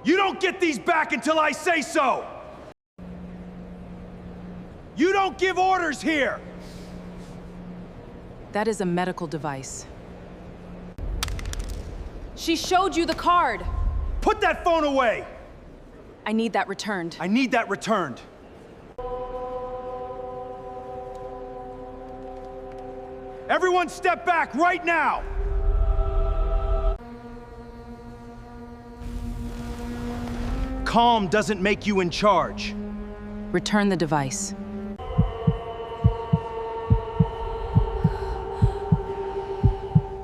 You don't get these back until I say so! You don't give orders here! That is a medical device. She showed you the card! Put that phone away! I need that returned. I need that returned. Everyone step back right now! Calm doesn't make you in charge. Return the device.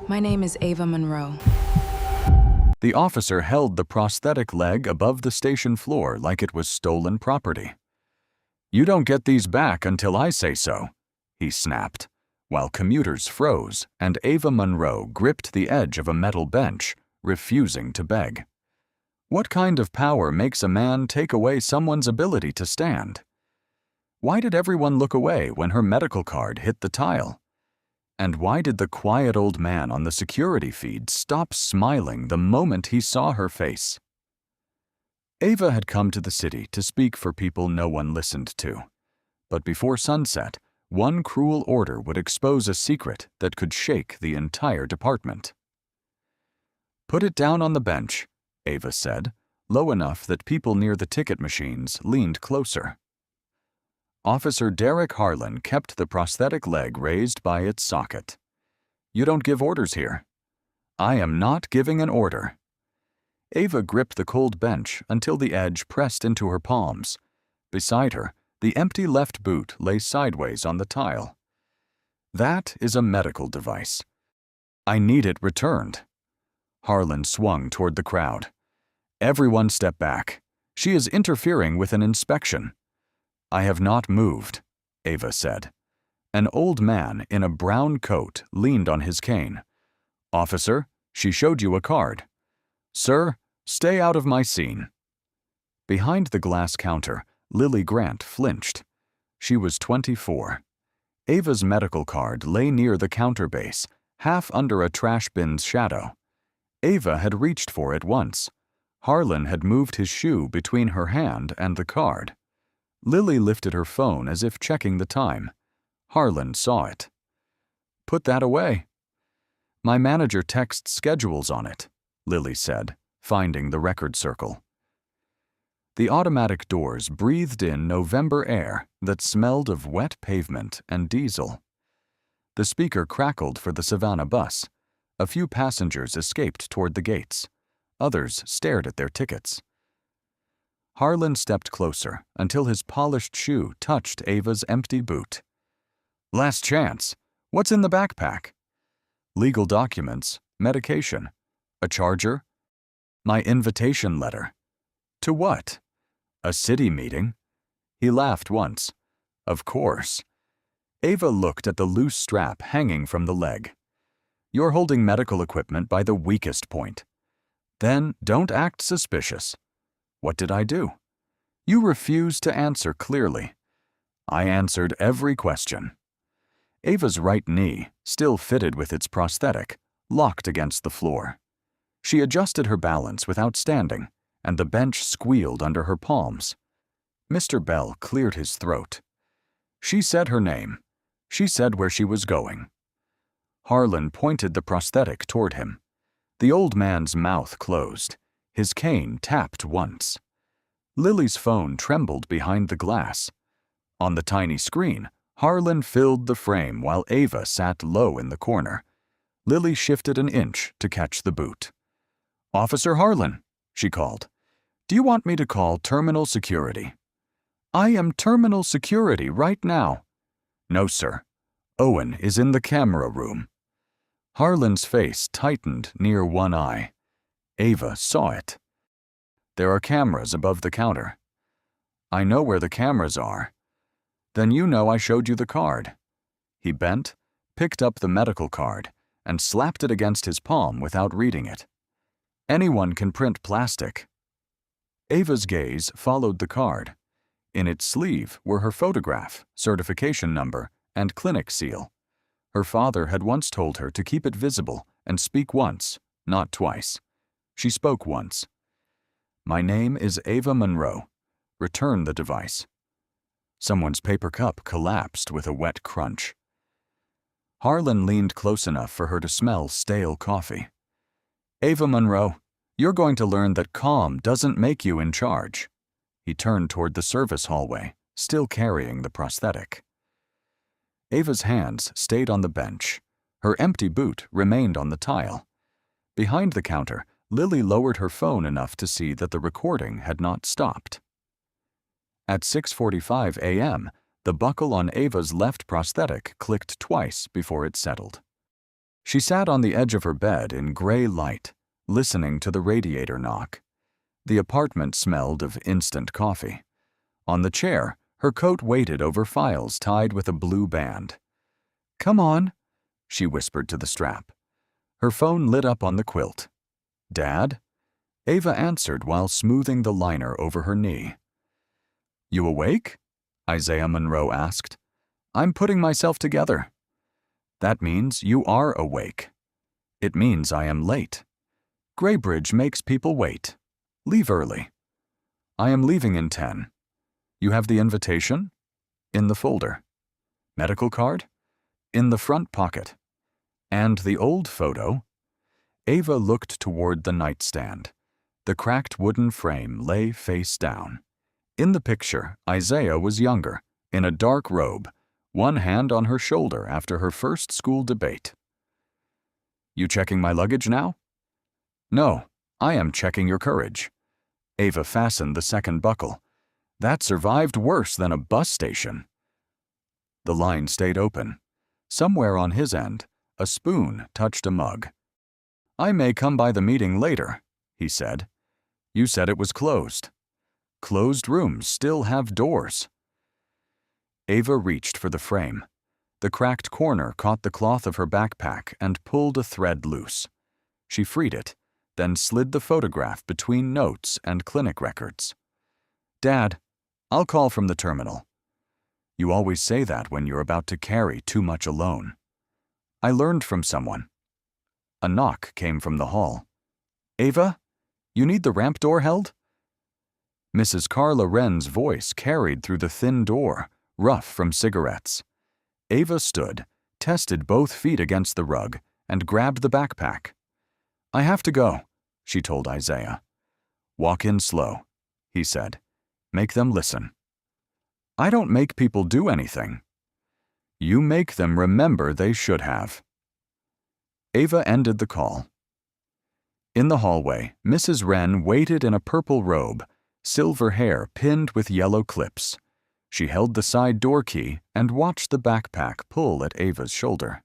My name is Ava Monroe. The officer held the prosthetic leg above the station floor like it was stolen property. "You don't get these back until I say so," he snapped, while commuters froze and Ava Monroe gripped the edge of a metal bench, refusing to beg. What kind of power makes a man take away someone's ability to stand? Why did everyone look away when her medical card hit the tile? And why did the quiet old man on the security feed stop smiling the moment he saw her face? Ava had come to the city to speak for people no one listened to. But before sunset, one cruel order would expose a secret that could shake the entire department. "Put it down on the bench," Ava said, low enough that people near the ticket machines leaned closer. Officer Derek Harlan kept the prosthetic leg raised by its socket. "You don't give orders here." "I am not giving an order." Ava gripped the cold bench until the edge pressed into her palms. Beside her, the empty left boot lay sideways on the tile. "That is a medical device. I need it returned." Harlan swung toward the crowd. "Everyone step back. She is interfering with an inspection." "I have not moved," Ava said. An old man in a brown coat leaned on his cane. "Officer, she showed you a card." "Sir, stay out of my scene." Behind the glass counter, Lily Grant flinched. She was 24. Ava's medical card lay near the counter base, half under a trash bin's shadow. Ava had reached for it once. Harlan had moved his shoe between her hand and the card. Lily lifted her phone as if checking the time. Harlan saw it. "Put that away." "My manager texts schedules on it," Lily said, finding the record circle. The automatic doors breathed in November air that smelled of wet pavement and diesel. The speaker crackled for the Savannah bus. A few passengers escaped toward the gates. Others stared at their tickets. Harlan stepped closer until his polished shoe touched Ava's empty boot. "Last chance. What's in the backpack?" "Legal documents, medication, a charger, my invitation letter." "To what?" "A city meeting." He laughed once. "Of course." Ava looked at the loose strap hanging from the leg. "You're holding medical equipment by the weakest point." "Then don't act suspicious." "What did I do?" "You refused to answer clearly." "I answered every question." Ava's right knee, still fitted with its prosthetic, locked against the floor. She adjusted her balance without standing, and the bench squealed under her palms. Mr. Bell cleared his throat. "She said her name. She said where she was going." Harlan pointed the prosthetic toward him. The old man's mouth closed. His cane tapped once. Lily's phone trembled behind the glass. On the tiny screen, Harlan filled the frame while Ava sat low in the corner. Lily shifted an inch to catch the boot. "Officer Harlan," she called. "Do you want me to call terminal security?" "I am terminal security right now." "No, sir. Owen is in the camera room." Harlan's face tightened near one eye. Ava saw it. "There are cameras above the counter." "I know where the cameras are." "Then you know I showed you the card." He bent, picked up the medical card, and slapped it against his palm without reading it. "Anyone can print plastic." Ava's gaze followed the card. In its sleeve were her photograph, certification number, and clinic seal. Her father had once told her to keep it visible and speak once, not twice. She spoke once. My name is Ava Monroe. Return the device. Someone's paper cup collapsed with a wet crunch. Harlan leaned close enough for her to smell stale coffee. Ava Monroe, you're going to learn that calm doesn't make you in charge. He turned toward the service hallway, still carrying the prosthetic. Ava's hands stayed on the bench. Her empty boot remained on the tile. Behind the counter, Lily lowered her phone enough to see that the recording had not stopped. At 6:45 a.m., the buckle on Ava's left prosthetic clicked twice before it settled. She sat on the edge of her bed in gray light, listening to the radiator knock. The apartment smelled of instant coffee. On the chair, her coat waited over files tied with a blue band. "Come on," she whispered to the strap. Her phone lit up on the quilt. "Dad?" Ava answered while smoothing the liner over her knee. "You awake?" Isaiah Monroe asked. "I'm putting myself together." "That means you are awake." "It means I am late." "Graybridge makes people wait. Leave early." "I am leaving in 10. You have the invitation?" "In the folder." "Medical card?" "In the front pocket." "And the old photo?" Ava looked toward the nightstand. The cracked wooden frame lay face down. In the picture, Isaiah was younger, in a dark robe, one hand on her shoulder after her first school debate. "You checking my luggage now?" "No, I am checking your courage." Ava fastened the second buckle. "That survived worse than a bus station." The line stayed open. Somewhere on his end, a spoon touched a mug. "I may come by the meeting later," he said. "You said it was closed." "Closed rooms still have doors." Ava reached for the frame. The cracked corner caught the cloth of her backpack and pulled a thread loose. She freed it, then slid the photograph between notes and clinic records. "Dad, I'll call from the terminal." "You always say that when you're about to carry too much alone." "I learned from someone." A knock came from the hall. "Ava, you need the ramp door held?" Mrs. Carla Wren's voice carried through the thin door, rough from cigarettes. Ava stood, tested both feet against the rug, and grabbed the backpack. "I have to go," she told Isaiah. "Walk in slow," he said. "Make them listen." "I don't make people do anything." "You make them remember they should have." Ava ended the call. In the hallway, Mrs. Wren waited in a purple robe, silver hair pinned with yellow clips. She held the side door key and watched the backpack pull at Ava's shoulder.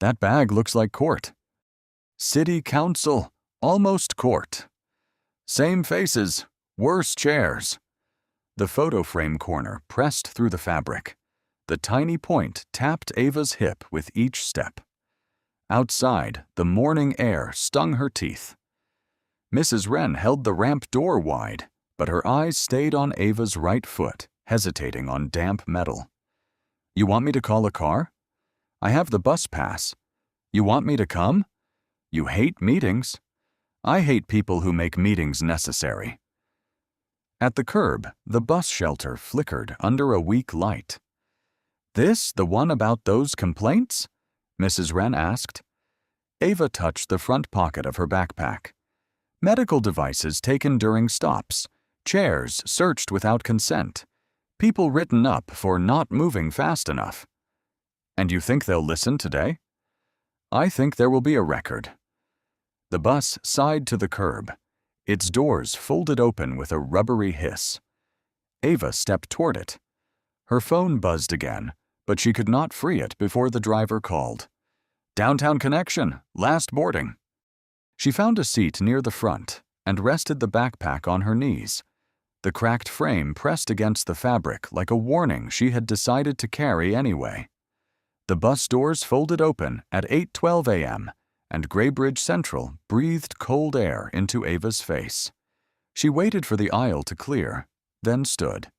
"That bag looks like court." "City council, almost court." "Same faces, worse chairs." The photo frame corner pressed through the fabric. The tiny point tapped Ava's hip with each step. Outside, the morning air stung her teeth. Mrs. Wren held the ramp door wide, but her eyes stayed on Ava's right foot, hesitating on damp metal. "You want me to call a car?" "I have the bus pass." "You want me to come?" "You hate meetings." "I hate people who make meetings necessary." At the curb, the bus shelter flickered under a weak light. "This the one about those complaints?" Mrs. Wren asked. Ava touched the front pocket of her backpack. "Medical devices taken during stops. Chairs searched without consent. People written up for not moving fast enough." "And you think they'll listen today?" "I think there will be a record." The bus sighed to the curb. Its doors folded open with a rubbery hiss. Ava stepped toward it. Her phone buzzed again, but she could not free it before the driver called. "Downtown connection, last boarding." She found a seat near the front and rested the backpack on her knees. The cracked frame pressed against the fabric like a warning she had decided to carry anyway. The bus doors folded open at 8:12 a.m., and Graybridge Central breathed cold air into Ava's face. She waited for the aisle to clear, then stood.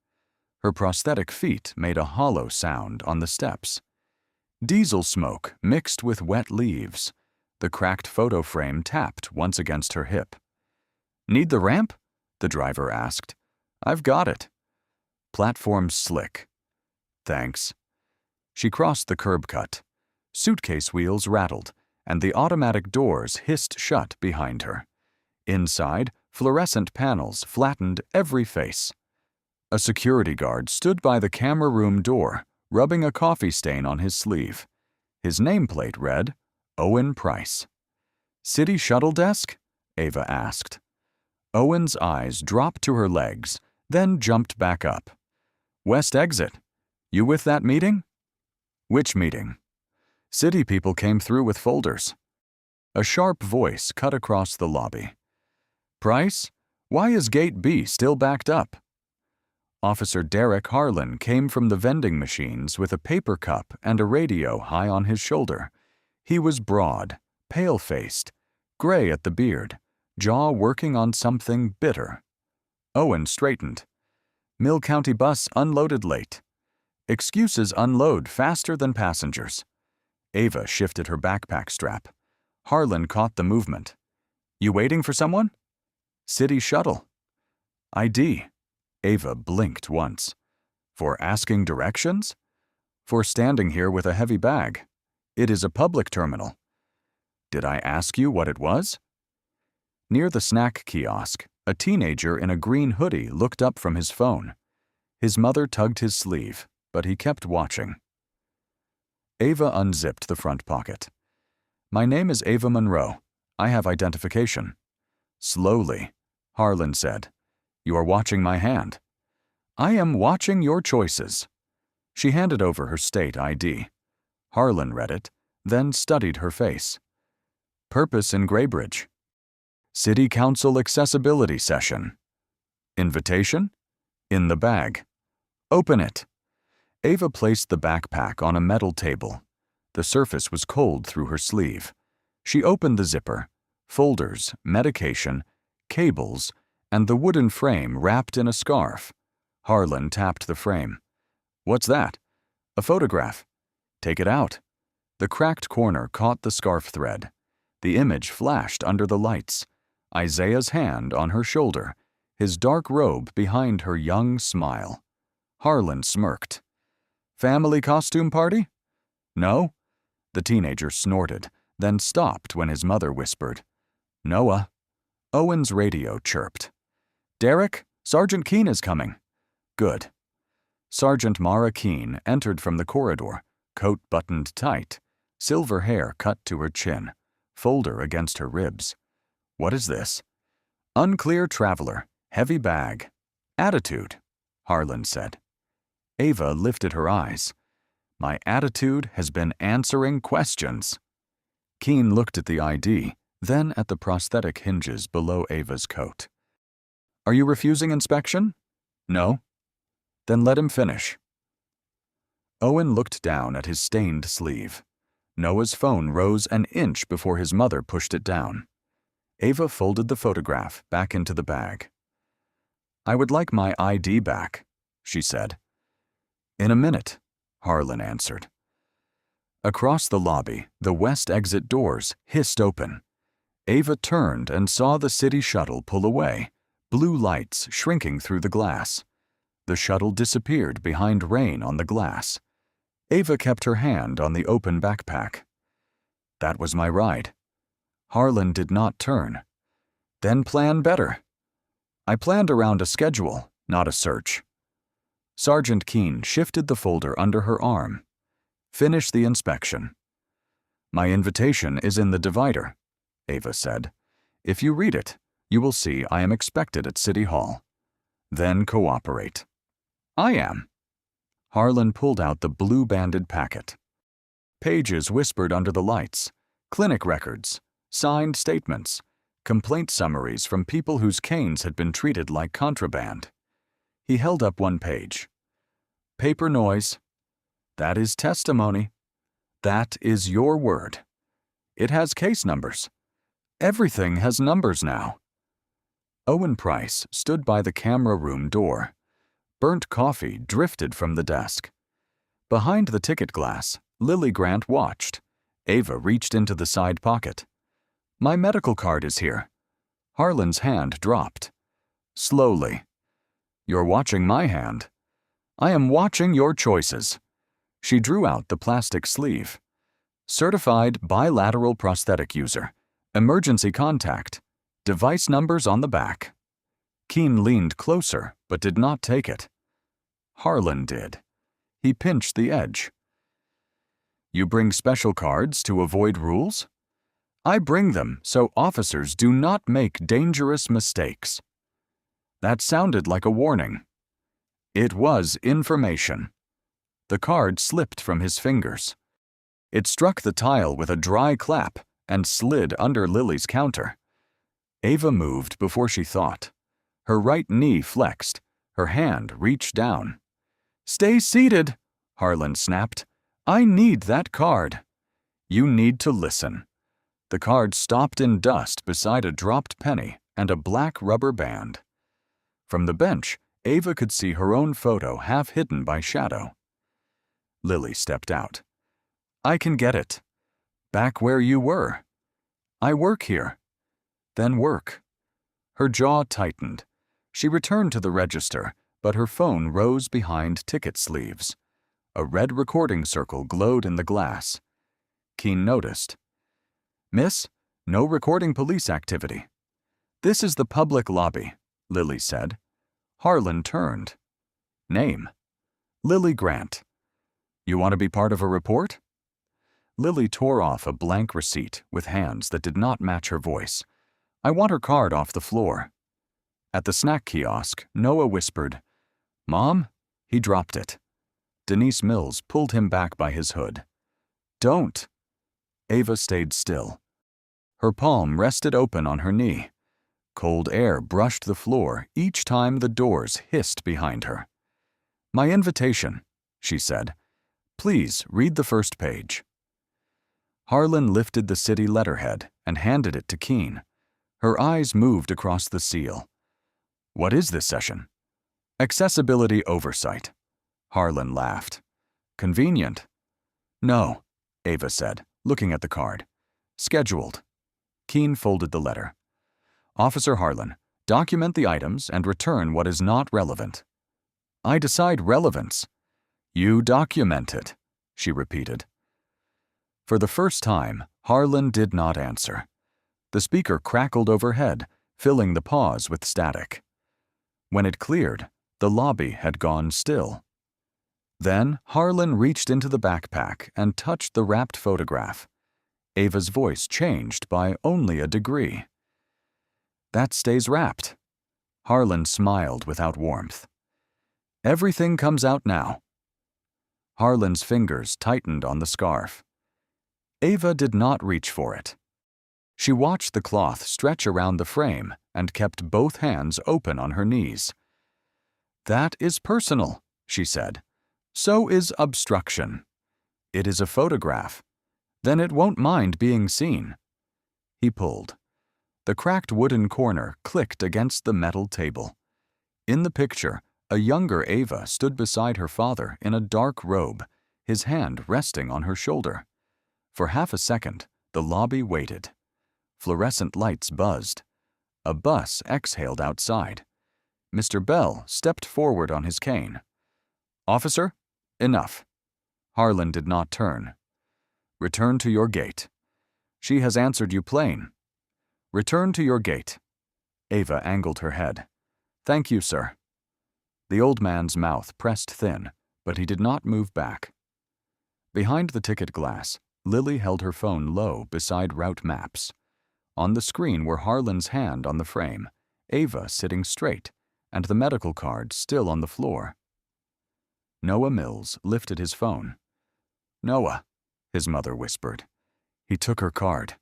Her prosthetic feet made a hollow sound on the steps. Diesel smoke mixed with wet leaves. The cracked photo frame tapped once against her hip. "Need the ramp?" the driver asked. I've got it. Platform slick. Thanks. She crossed the curb cut. Suitcase wheels rattled, and the automatic doors hissed shut behind her. Inside, fluorescent panels flattened every face. A security guard stood by the camera room door, rubbing a coffee stain on his sleeve. His nameplate read, Owen Price. City shuttle desk? Ava asked. Owen's eyes dropped to her legs, then jumped back up. West exit. You with that meeting? Which meeting? City people came through with folders. A sharp voice cut across the lobby. Price, why is Gate B still backed up? Officer Derek Harlan came from the vending machines with a paper cup and a radio high on his shoulder. He was broad, pale-faced, gray at the beard, jaw working on something bitter. Owen straightened. Mill County bus unloaded late. Excuses unload faster than passengers. Ava shifted her backpack strap. Harlan caught the movement. You waiting for someone? City shuttle. ID. Ava blinked once. For asking directions? For standing here with a heavy bag. It is a public terminal. Did I ask you what it was? Near the snack kiosk, a teenager in a green hoodie looked up from his phone. His mother tugged his sleeve, but he kept watching. Ava unzipped the front pocket. My name is Ava Monroe. I have identification. Slowly, Harlan said. You are watching my hand. I am watching your choices. She handed over her state ID. Harlan read it, then studied her face. Purpose in Graybridge. City Council accessibility session. Invitation? In the bag. Open it. Ava placed the backpack on a metal table. The surface was cold through her sleeve. She opened the zipper. Folders, medication, cables, and the wooden frame wrapped in a scarf. Harlan tapped the frame. What's that? A photograph. Take it out. The cracked corner caught the scarf thread. The image flashed under the lights. Isaiah's hand on her shoulder, his dark robe behind her young smile. Harlan smirked. Family costume party? No? The teenager snorted, then stopped when his mother whispered. Noah. Owen's radio chirped. Derek, Sergeant Keene is coming. Good. Sergeant Mara Keene entered from the corridor, coat buttoned tight, silver hair cut to her chin, folder against her ribs. What is this? Unclear traveler, heavy bag. Attitude, Harlan said. Ava lifted her eyes. My attitude has been answering questions. Keene looked at the ID, then at the prosthetic hinges below Ava's coat. Are you refusing inspection? No. Then let him finish. Owen looked down at his stained sleeve. Noah's phone rose an inch before his mother pushed it down. Ava folded the photograph back into the bag. I would like my ID back, she said. In a minute, Harlan answered. Across the lobby, the west exit doors hissed open. Ava turned and saw the city shuttle pull away, blue lights shrinking through the glass. The shuttle disappeared behind rain on the glass. Ava kept her hand on the open backpack. That was my ride. Harlan did not turn. Then plan better. I planned around a schedule, not a search. Sergeant Keene shifted the folder under her arm. Finish the inspection. My invitation is in the divider, Ava said. If you read it, you will see I am expected at City Hall. Then cooperate. I am. Harlan pulled out the blue-banded packet. Pages whispered under the lights. Clinic records. Signed statements. Complaint summaries from people whose canes had been treated like contraband. He held up one page. Paper noise. That is testimony. That is your word. It has case numbers. Everything has numbers now. Owen Price stood by the camera room door. Burnt coffee drifted from the desk. Behind the ticket glass, Lily Grant watched. Ava reached into the side pocket. My medical card is here. Harlan's hand dropped. slowly. You're watching my hand. I am watching your choices. She drew out the plastic sleeve. Certified bilateral prosthetic user. Emergency contact. Device numbers on the back. Keen leaned closer, but did not take it. Harlan did. He pinched the edge. You bring special cards to avoid rules? I bring them so officers do not make dangerous mistakes. That sounded like a warning. It was information. The card slipped from his fingers. It struck the tile with a dry clap and slid under Lily's counter. Ava moved before she thought. Her right knee flexed. Her hand reached down. Stay seated, Harlan snapped. I need that card. You need to listen. The card stopped in dust beside a dropped penny and a black rubber band. From the bench, Ava could see her own photo half hidden by shadow. Lily stepped out. I can get it. Back where you were. I work here. Then work. Her jaw tightened. She returned to the register, but her phone rose behind ticket sleeves. A red recording circle glowed in the glass. Keen noticed. Miss, no recording police activity. This is the public lobby, Lily said. Harlan turned. Name? Lily Grant. You want to be part of a report? Lily tore off a blank receipt with hands that did not match her voice. I want her card off the floor. At the snack kiosk, Noah whispered, Mom? He dropped it. Denise Mills pulled him back by his hood. Don't. Ava stayed still. Her palm rested open on her knee. Cold air brushed the floor each time the doors hissed behind her. My invitation, she said. Please read the first page. Harlan lifted the city letterhead and handed it to Keen. Her eyes moved across the seal. What is this session? Accessibility oversight. Harlan laughed. Convenient. No, Ava said, looking at the card. Scheduled. Keen folded the letter. Officer Harlan, document the items and return what is not relevant. I decide relevance. You document it, she repeated. For the first time, Harlan did not answer. The speaker crackled overhead, filling the pause with static. When it cleared, the lobby had gone still. Then Harlan reached into the backpack and touched the wrapped photograph. Ava's voice changed by only a degree. That stays wrapped. Harlan smiled without warmth. Everything comes out now. Harlan's fingers tightened on the scarf. Ava did not reach for it. She watched the cloth stretch around the frame and kept both hands open on her knees. That is personal, she said. So is obstruction. It is a photograph. Then it won't mind being seen. He pulled. The cracked wooden corner clicked against the metal table. In the picture, a younger Ava stood beside her father in a dark robe, his hand resting on her shoulder. For half a second, the lobby waited. Fluorescent lights buzzed. A bus exhaled outside. Mr. Bell stepped forward on his cane. Officer, enough. Harlan did not turn. Return to your gate. She has answered you plain. Return to your gate. Ava angled her head. Thank you, sir. The old man's mouth pressed thin, but he did not move back. Behind the ticket glass, Lily held her phone low beside route maps. On the screen were Harlan's hand on the frame, Ava sitting straight, and the medical card still on the floor. Noah Mills lifted his phone. Noah, his mother whispered. He took her card.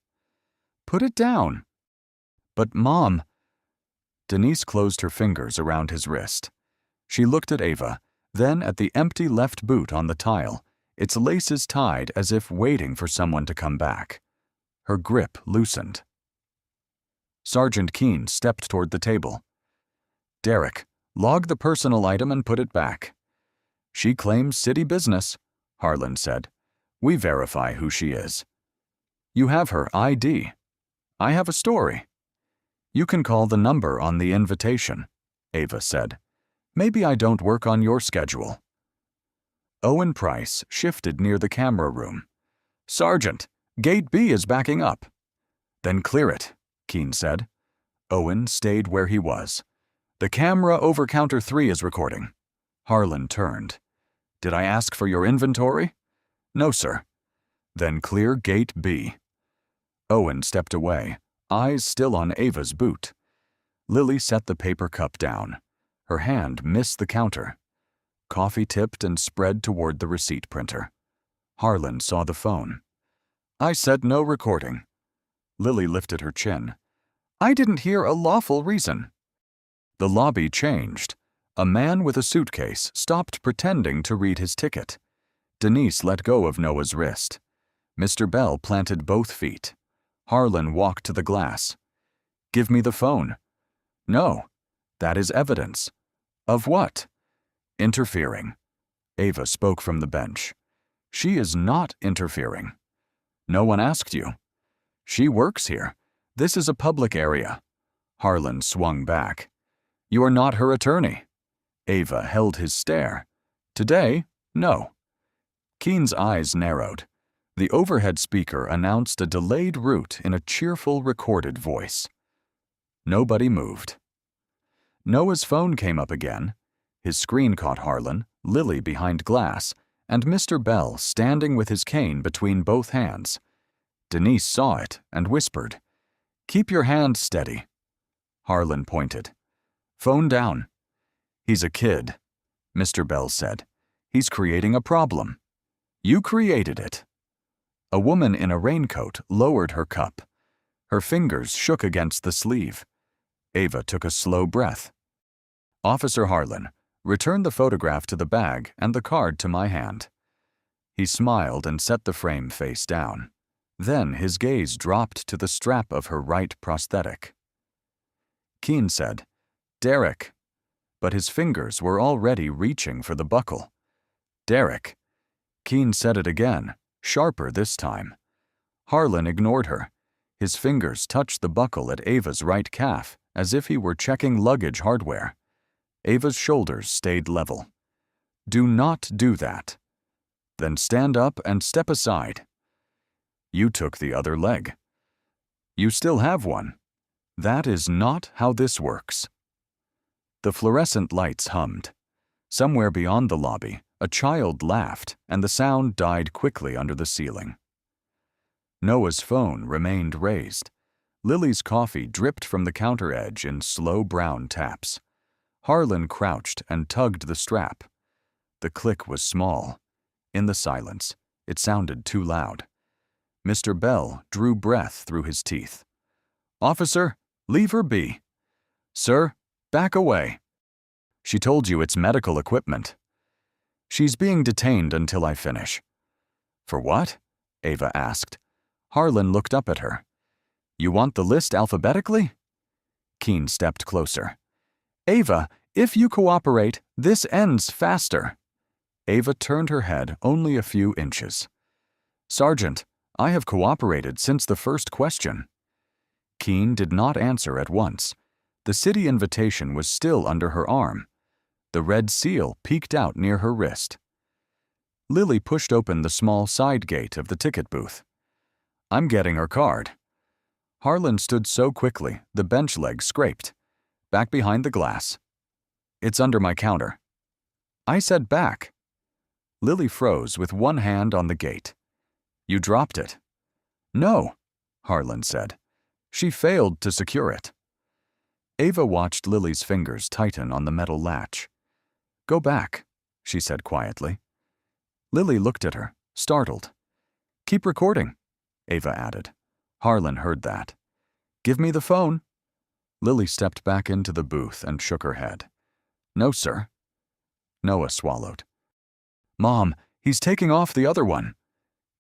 Put it down. But Mom. Denise closed her fingers around his wrist. She looked at Ava, then at the empty left boot on the tile, its laces tied as if waiting for someone to come back. Her grip loosened. Sergeant Keen stepped toward the table. Derek, log the personal item and put it back. She claims city business, Harlan said. We verify who she is. You have her ID. I have a story. You can call the number on the invitation, Ava said. Maybe I don't work on your schedule. Owen Price shifted near the camera room. Sergeant, Gate B is backing up. Then clear it, Keene said. Owen stayed where he was. The camera over counter 3 is recording. Harlan turned. Did I ask for your inventory? No, sir. Then clear Gate B. Owen stepped away, eyes still on Ava's boot. Lily set the paper cup down. Her hand missed the counter. Coffee tipped and spread toward the receipt printer. Harlan saw the phone. I said no recording. Lily lifted her chin. I didn't hear a lawful reason. The lobby changed. A man with a suitcase stopped pretending to read his ticket. Denise let go of Noah's wrist. Mr. Bell planted both feet. Harlan walked to the glass. Give me the phone. No. That is evidence. Of what? Interfering. Ava spoke from the bench. She is not interfering. No one asked you. She works here. This is a public area. Harlan swung back. You are not her attorney. Ava held his stare. Today, no. Keene's eyes narrowed. The overhead speaker announced a delayed route in a cheerful recorded voice. Nobody moved. Noah's phone came up again. His screen caught Harlan, Lily behind glass, and Mr. Bell standing with his cane between both hands. Denise saw it and whispered, Keep your hand steady. Harlan pointed. Phone down. He's a kid, Mr. Bell said. He's creating a problem. You created it. A woman in a raincoat lowered her cup. Her fingers shook against the sleeve. Ava took a slow breath. Officer Harlan, return the photograph to the bag and the card to my hand. He smiled and set the frame face down. Then his gaze dropped to the strap of her right prosthetic. Keene said, Derek. But his fingers were already reaching for the buckle. Derek. Keene said it again, sharper this time. Harlan ignored her. His fingers touched the buckle at Ava's right calf, as if he were checking luggage hardware. Ava's shoulders stayed level. Do not do that. Then stand up and step aside. You took the other leg. You still have one. That is not how this works. The fluorescent lights hummed. Somewhere beyond the lobby, a child laughed, and the sound died quickly under the ceiling. Noah's phone remained raised. Lily's coffee dripped from the counter edge in slow brown taps. Harlan crouched and tugged the strap. The click was small. In the silence, it sounded too loud. Mr. Bell drew breath through his teeth. Officer, leave her be. Sir, back away. She told you it's medical equipment. She's being detained until I finish. For what? Ava asked. Harlan looked up at her. You want the list alphabetically? Keene stepped closer. Ava, if you cooperate, this ends faster. Ava turned her head only a few inches. Sergeant, I have cooperated since the first question. Keene did not answer at once. The city invitation was still under her arm. The red seal peeked out near her wrist. Lily pushed open the small side gate of the ticket booth. I'm getting her card. Harlan stood so quickly, the bench leg scraped. Back behind the glass. It's under my counter. I said back. Lily froze with one hand on the gate. You dropped it. No, Harlan said. She failed to secure it. Ava watched Lily's fingers tighten on the metal latch. Go back, she said quietly. Lily looked at her, startled. Keep recording, Ava added. Harlan heard that. Give me the phone. Lily stepped back into the booth and shook her head. No, sir. Noah swallowed. Mom, he's taking off the other one.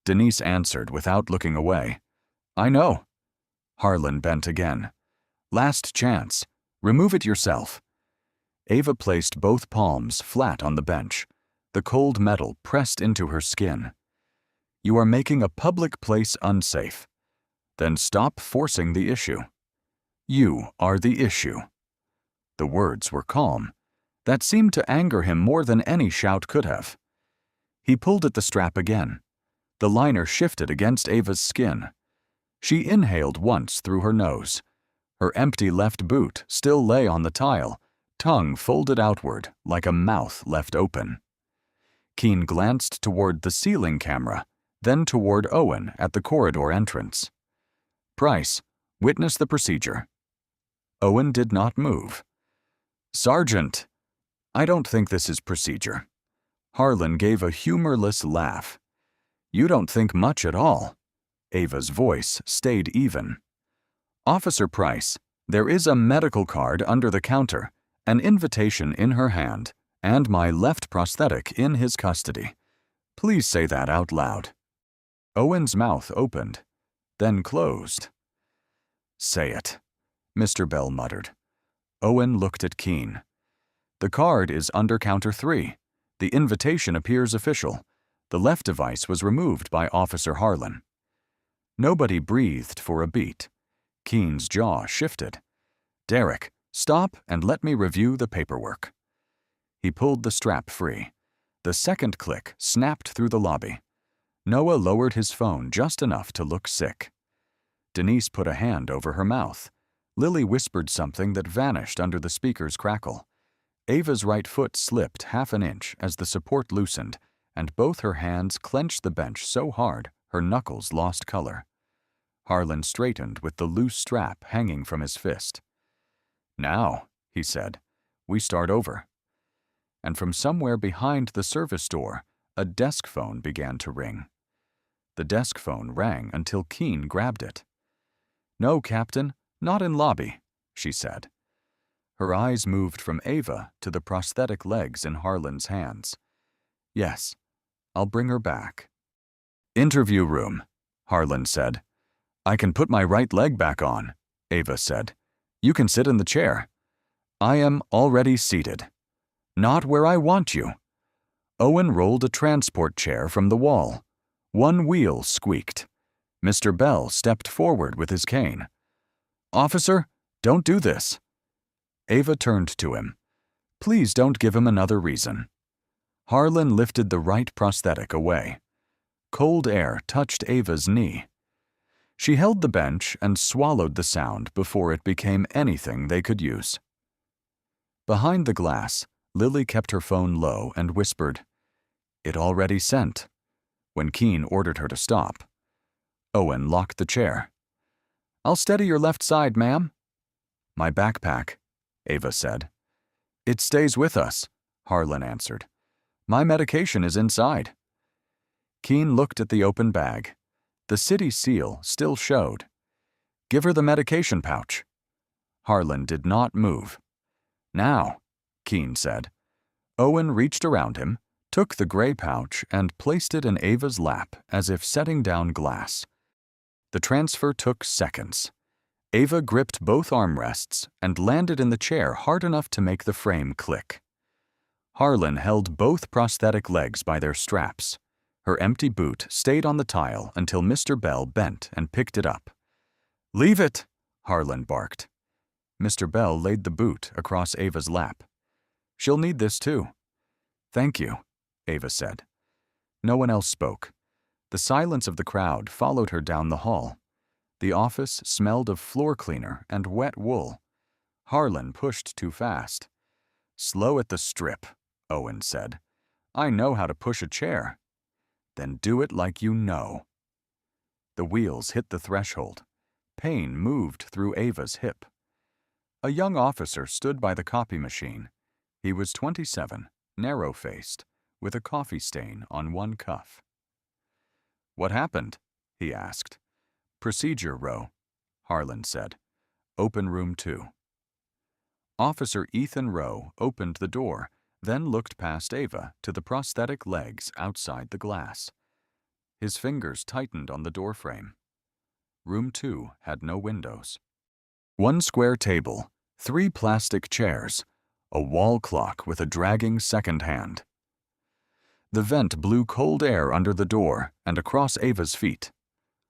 Denise answered without looking away. I know. Harlan bent again. Last chance. Remove it yourself. Ava placed both palms flat on the bench. The cold metal pressed into her skin. You are making a public place unsafe. Then stop forcing the issue. You are the issue. The words were calm. That seemed to anger him more than any shout could have. He pulled at the strap again. The liner shifted against Ava's skin. She inhaled once through her nose. Her empty left boot still lay on the tile, tongue folded outward like a mouth left open. Keene glanced toward the ceiling camera, then toward Owen at the corridor entrance. "Price, witness the procedure." Owen did not move. "Sergeant, I don't think this is procedure." Harlan gave a humorless laugh. "You don't think much at all." Ava's voice stayed even. "Officer Price, there is a medical card under the counter, an invitation in her hand, and my left prosthetic in his custody. Please say that out loud." Owen's mouth opened, then closed. "Say it," Mr. Bell muttered. Owen looked at Keene. "The card is under counter 3. The invitation appears official. The left device was removed by Officer Harlan." Nobody breathed for a beat. Keene's jaw shifted. "Derek, stop and let me review the paperwork." He pulled the strap free. The second click snapped through the lobby. Noah lowered his phone just enough to look sick. Denise put a hand over her mouth. Lily whispered something that vanished under the speaker's crackle. Ava's right foot slipped half an inch as the support loosened, and both her hands clenched the bench so hard her knuckles lost color. Harlan straightened with the loose strap hanging from his fist. "Now," he said, "we start over." And from somewhere behind the service door, a desk phone began to ring. The desk phone rang until Keene grabbed it. "No, Captain, not in lobby," she said. Her eyes moved from Ava to the prosthetic legs in Harlan's hands. "Yes, I'll bring her back." "Interview room," Harlan said. "I can put my right leg back on," Ava said. "You can sit in the chair." "I am already seated." "Not where I want you." Owen rolled a transport chair from the wall. One wheel squeaked. Mr. Bell stepped forward with his cane. "Officer, don't do this." Ava turned to him. "Please don't give him another reason." Harlan lifted the right prosthetic away. Cold air touched Ava's knee. She held the bench and swallowed the sound before it became anything they could use. Behind the glass, Lily kept her phone low and whispered, "It already sent," when Keene ordered her to stop. Owen locked the chair. "I'll steady your left side, ma'am." "My backpack," Ava said. "It stays with us," Harlan answered. "My medication is inside." Keene looked at the open bag. The city seal still showed. "Give her the medication pouch." Harlan did not move. "Now," Keene said. Owen reached around him, took the gray pouch, and placed it in Ava's lap as if setting down glass. The transfer took seconds. Ava gripped both armrests and landed in the chair hard enough to make the frame click. Harlan held both prosthetic legs by their straps. Her empty boot stayed on the tile until Mr. Bell bent and picked it up. "Leave it," Harlan barked. Mr. Bell laid the boot across Ava's lap. "She'll need this too." "Thank you," Ava said. No one else spoke. The silence of the crowd followed her down the hall. The office smelled of floor cleaner and wet wool. Harlan pushed too fast. "Slow at the strip," Owen said. "I know how to push a chair." "Then do it like you know." The wheels hit the threshold. Pain moved through Ava's hip. A young officer stood by the copy machine. He was 27, narrow-faced, with a coffee stain on one cuff. "What happened?" he asked. "Procedure row," Harlan said. "Open room 2. Officer Ethan Rowe opened the door, then looked past Ava to the prosthetic legs outside the glass. His fingers tightened on the doorframe. Room 2 had no windows. One square table, 3 plastic chairs, a wall clock with a dragging second hand. The vent blew cold air under the door and across Ava's feet.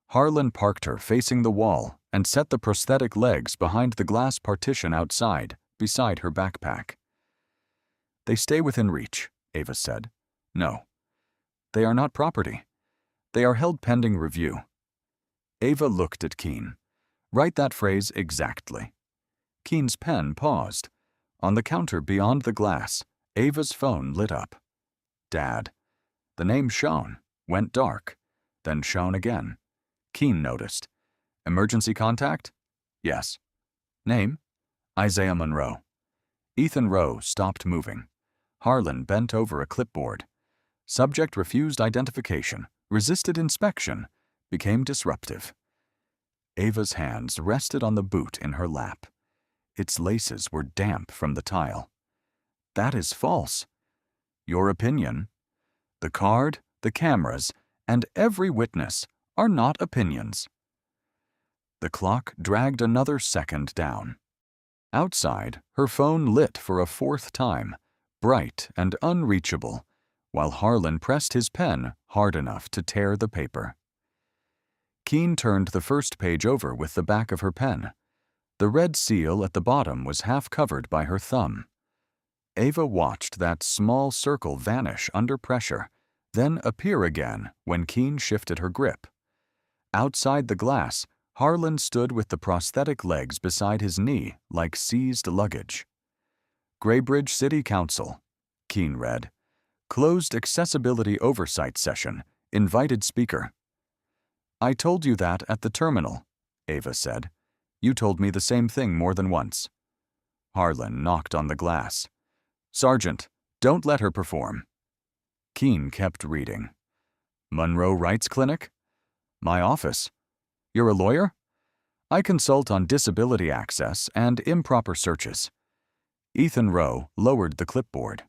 Harlan parked her facing the wall and set the prosthetic legs behind the glass partition outside, beside her backpack. They stay within reach, Ava said. No. They are not property. They are held pending review. Ava looked at Keen. Write that phrase exactly. Keen's pen paused. On the counter beyond the glass, Ava's phone lit up. Dad. The name shone, went dark, then shone again. Keen noticed. Emergency contact? Yes. Name? Ava Monroe. Ethan Rowe stopped moving. Harlan bent over a clipboard. Subject refused identification, resisted inspection, became disruptive. Ava's hands rested on the boot in her lap. Its laces were damp from the tile. That is false. Your opinion? The card, the cameras, and every witness are not opinions. The clock dragged another second down. Outside, her phone lit for a fourth time, bright and unreachable, while Harlan pressed his pen hard enough to tear the paper. Keen turned the first page over with the back of her pen. The red seal at the bottom was half covered by her thumb. Ava watched that small circle vanish under pressure, then appear again when Keen shifted her grip. Outside the glass, Harlan stood with the prosthetic legs beside his knee like seized luggage. Graybridge City Council, Keen read. Closed accessibility oversight session, invited speaker. I told you that at the terminal, Ava said. You told me the same thing more than once. Harlan knocked on the glass. Sergeant, don't let her perform. Keen kept reading. Monroe Rights Clinic? My office. You're a lawyer? I consult on disability access and improper searches. Ethan Rowe lowered the clipboard.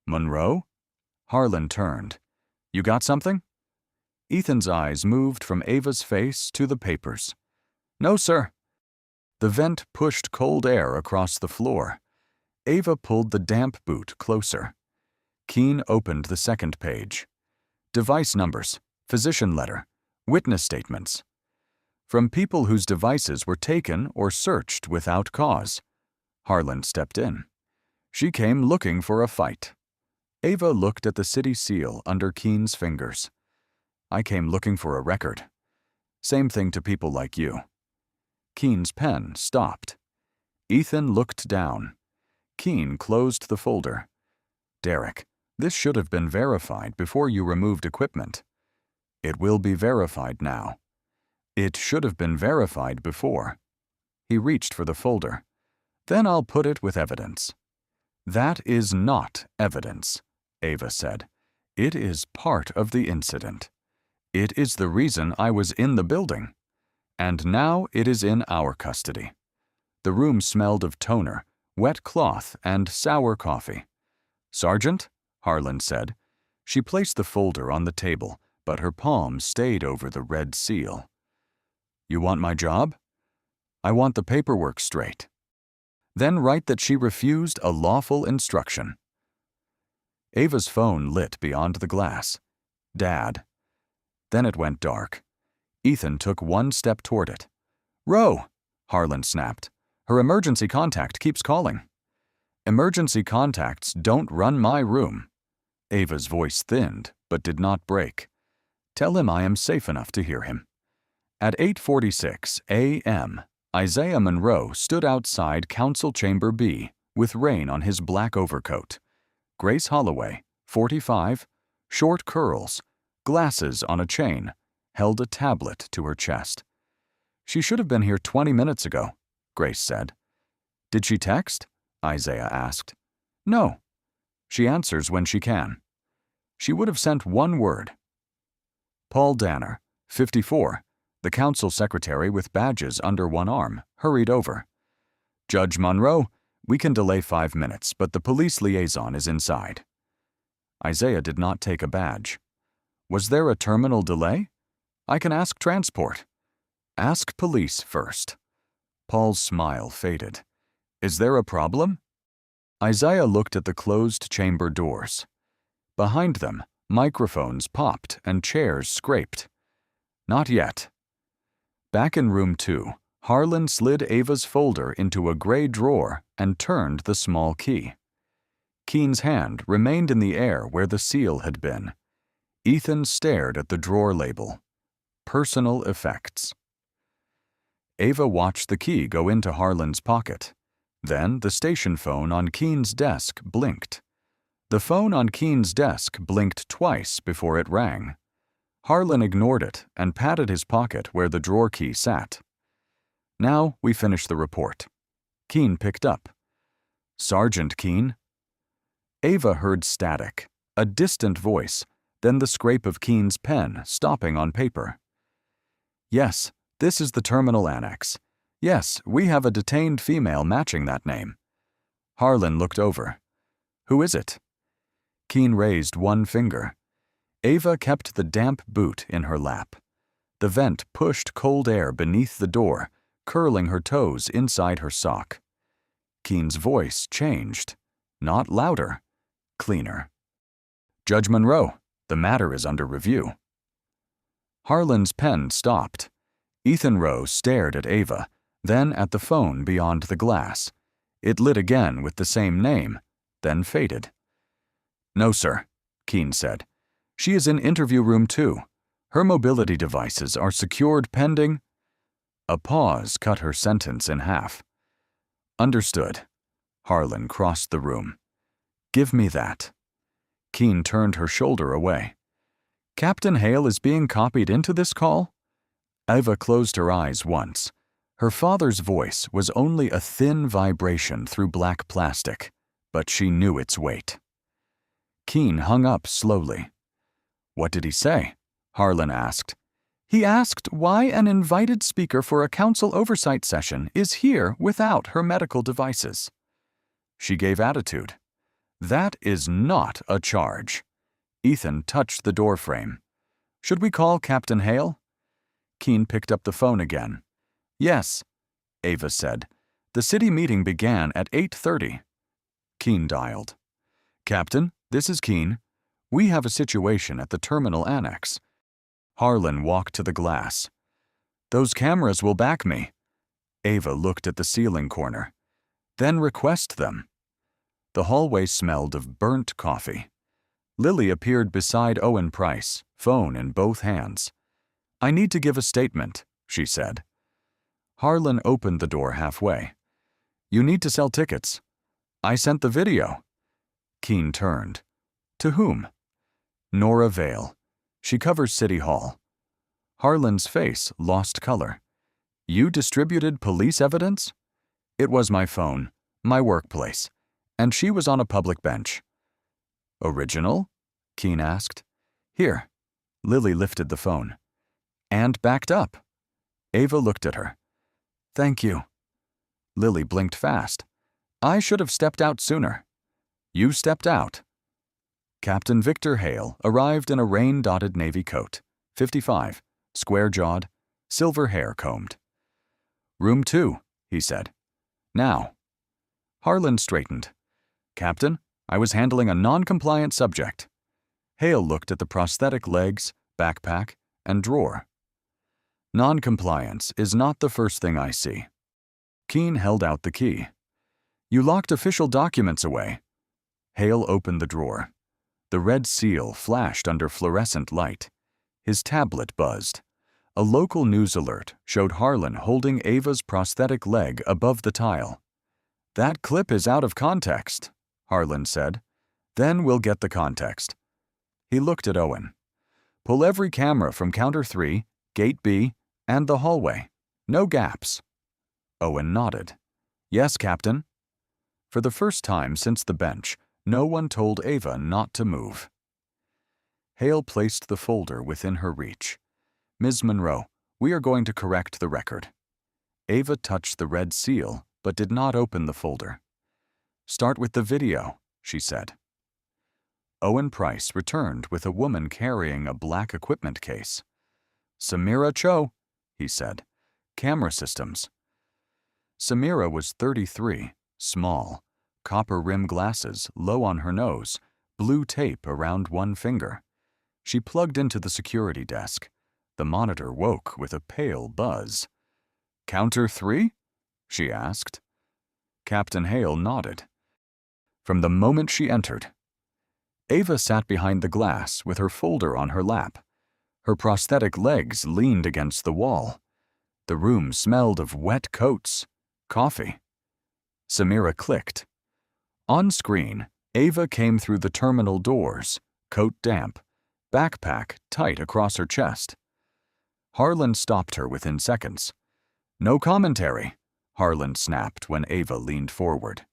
Monroe? Harlan turned. You got something? Ethan's eyes moved from Ava's face to the papers. No, sir. The vent pushed cold air across the floor. Ava pulled the damp boot closer. Keen opened the second page. Device numbers, physician letter, witness statements. From people whose devices were taken or searched without cause. Harlan stepped in. She came looking for a fight. Ava looked at the city seal under Keen's fingers. I came looking for a record. Same thing to people like you. Keen's pen stopped. Ethan looked down. Keen closed the folder. Derek, this should have been verified before you removed equipment. It will be verified now. It should have been verified before. He reached for the folder. Then I'll put it with evidence. That is not evidence, Ava said. It is part of the incident. It is the reason I was in the building. And now it is in our custody. The room smelled of toner, wet cloth, and sour coffee. Sergeant, Harlan said. She placed the folder on the table, but her palm stayed over the red seal. You want my job? I want the paperwork straight. Then write that she refused a lawful instruction. Ava's phone lit beyond the glass. Dad. Then it went dark. Ethan took one step toward it. Rowe, Harlan snapped. Her emergency contact keeps calling. Emergency contacts don't run my room. Ava's voice thinned, but did not break. Tell him I am safe enough to hear him. At 8:46 a.m., Ava Monroe stood outside Council Chamber B with rain on his black overcoat. Grace Holloway, 45, short curls, glasses on a chain, held a tablet to her chest. She should have been here 20 minutes ago, Grace said. Did she text? Isaiah asked. No. She answers when she can. She would have sent one word. Paul Danner, 54, the council secretary with badges under one arm, hurried over. Judge Monroe, we can delay 5 minutes, but the police liaison is inside. Isaiah did not take a badge. Was there a terminal delay? I can ask transport. Ask police first. Paul's smile faded. Is there a problem? Isaiah looked at the closed chamber doors. Behind them, microphones popped and chairs scraped. Not yet. Back in room 2, Harlan slid Ava's folder into a gray drawer and turned the small key. Keen's hand remained in the air where the seal had been. Ethan stared at the drawer label. Personal effects. Ava watched the key go into Harlan's pocket. Then the station phone on Keen's desk blinked. The phone on Keen's desk blinked twice before it rang. Harlan ignored it and patted his pocket where the drawer key sat. Now we finish the report. Keen picked up. Sergeant Keen? Ava heard static, a distant voice, then the scrape of Keen's pen stopping on paper. Yes, this is the terminal annex. Yes, we have a detained female matching that name. Harlan looked over. Who is it? Keen raised one finger. Ava kept the damp boot in her lap. The vent pushed cold air beneath the door, curling her toes inside her sock. Keen's voice changed. Not louder, cleaner. Judge Monroe, the matter is under review. Harlan's pen stopped. Ethan Rose stared at Ava, then at the phone beyond the glass. It lit again with the same name, then faded. No, sir, Keen said. She is in interview room 2. Her mobility devices are secured pending. A pause cut her sentence in half. Understood. Harlan crossed the room. Give me that. Keen turned her shoulder away. Captain Hale is being copied into this call? Ava closed her eyes once. Her father's voice was only a thin vibration through black plastic, but she knew its weight. Keen hung up slowly. What did he say? Harlan asked. He asked why an invited speaker for a council oversight session is here without her medical devices. She gave attitude. That is not a charge. Ethan touched the doorframe. Should we call Captain Hale? Keen picked up the phone again. Yes, Ava said. The city meeting began at 8:30. Keen dialed. Captain, this is Keen. We have a situation at the terminal annex. Harlan walked to the glass. Those cameras will back me. Ava looked at the ceiling corner. Then request them. The hallway smelled of burnt coffee. Lily appeared beside Owen Price, phone in both hands. I need to give a statement, she said. Harlan opened the door halfway. You need to sell tickets. I sent the video. Keen turned. To whom? Nora Vale. She covers City Hall. Harlan's face lost color. You distributed police evidence? It was my phone, my workplace, and she was on a public bench. Original? Keen asked. Here. Lily lifted the phone. And backed up. Ava looked at her. Thank you. Lily blinked fast. I should have stepped out sooner. You stepped out. Captain Victor Hale arrived in a rain-dotted navy coat, 55, square-jawed, silver hair combed. Room 2, he said. Now. Harlan straightened. Captain, I was handling a non-compliant subject. Hale looked at the prosthetic legs, backpack, and drawer. Non-compliance is not the first thing I see. Keen held out the key. You locked official documents away. Hale opened the drawer. The red seal flashed under fluorescent light. His tablet buzzed. A local news alert showed Harlan holding Ava's prosthetic leg above the tile. That clip is out of context, Harlan said. Then we'll get the context. He looked at Owen. Pull every camera from counter 3, gate B, and the hallway. No gaps. Owen nodded. Yes, Captain. For the first time since the bench, no one told Ava not to move. Hale placed the folder within her reach. Ms. Monroe, we are going to correct the record. Ava touched the red seal, but did not open the folder. Start with the video, she said. Owen Price returned with a woman carrying a black equipment case. Samira Cho, he said. Camera systems. Samira was 33, small, copper rim glasses low on her nose, blue tape around one finger. She plugged into the security desk. The monitor woke with a pale buzz. Counter 3? She asked. Captain Hale nodded. From the moment she entered, Ava sat behind the glass with her folder on her lap. Her prosthetic legs leaned against the wall. The room smelled of wet coats, coffee. Samira clicked. On screen, Ava came through the terminal doors, coat damp, backpack tight across her chest. Harlan stopped her within seconds. No commentary, Harlan snapped when Ava leaned forward.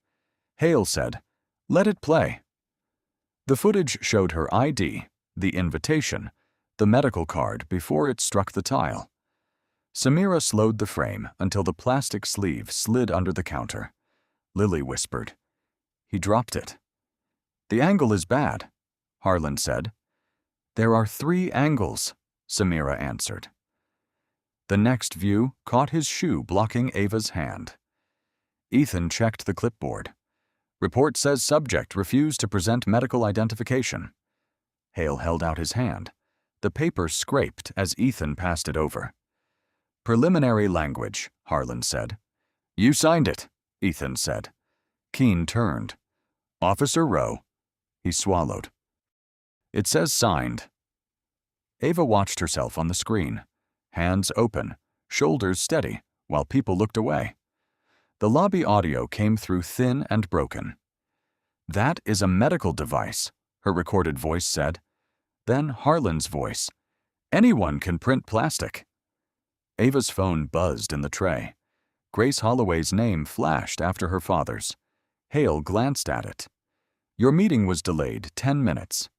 Hale said, "Let it play." The footage showed her ID, the invitation, the medical card before it struck the tile. Samira slowed the frame until the plastic sleeve slid under the counter. Lily whispered, "He dropped it." "The angle is bad," Harlan said. "There are 3 angles," Samira answered. The next view caught his shoe blocking Ava's hand. Ethan checked the clipboard. Report says subject refused to present medical identification. Hale held out his hand. The paper scraped as Ethan passed it over. "Preliminary language," Harlan said. "You signed it," Ethan said. Keene turned. "Officer Rowe." He swallowed. "It says signed." Ava watched herself on the screen. Hands open, shoulders steady, while people looked away. The lobby audio came through thin and broken. "That is a medical device," her recorded voice said. Then Harlan's voice. "Anyone can print plastic." Ava's phone buzzed in the tray. Grace Holloway's name flashed after her father's. Hale glanced at it. "Your meeting was delayed 10 minutes.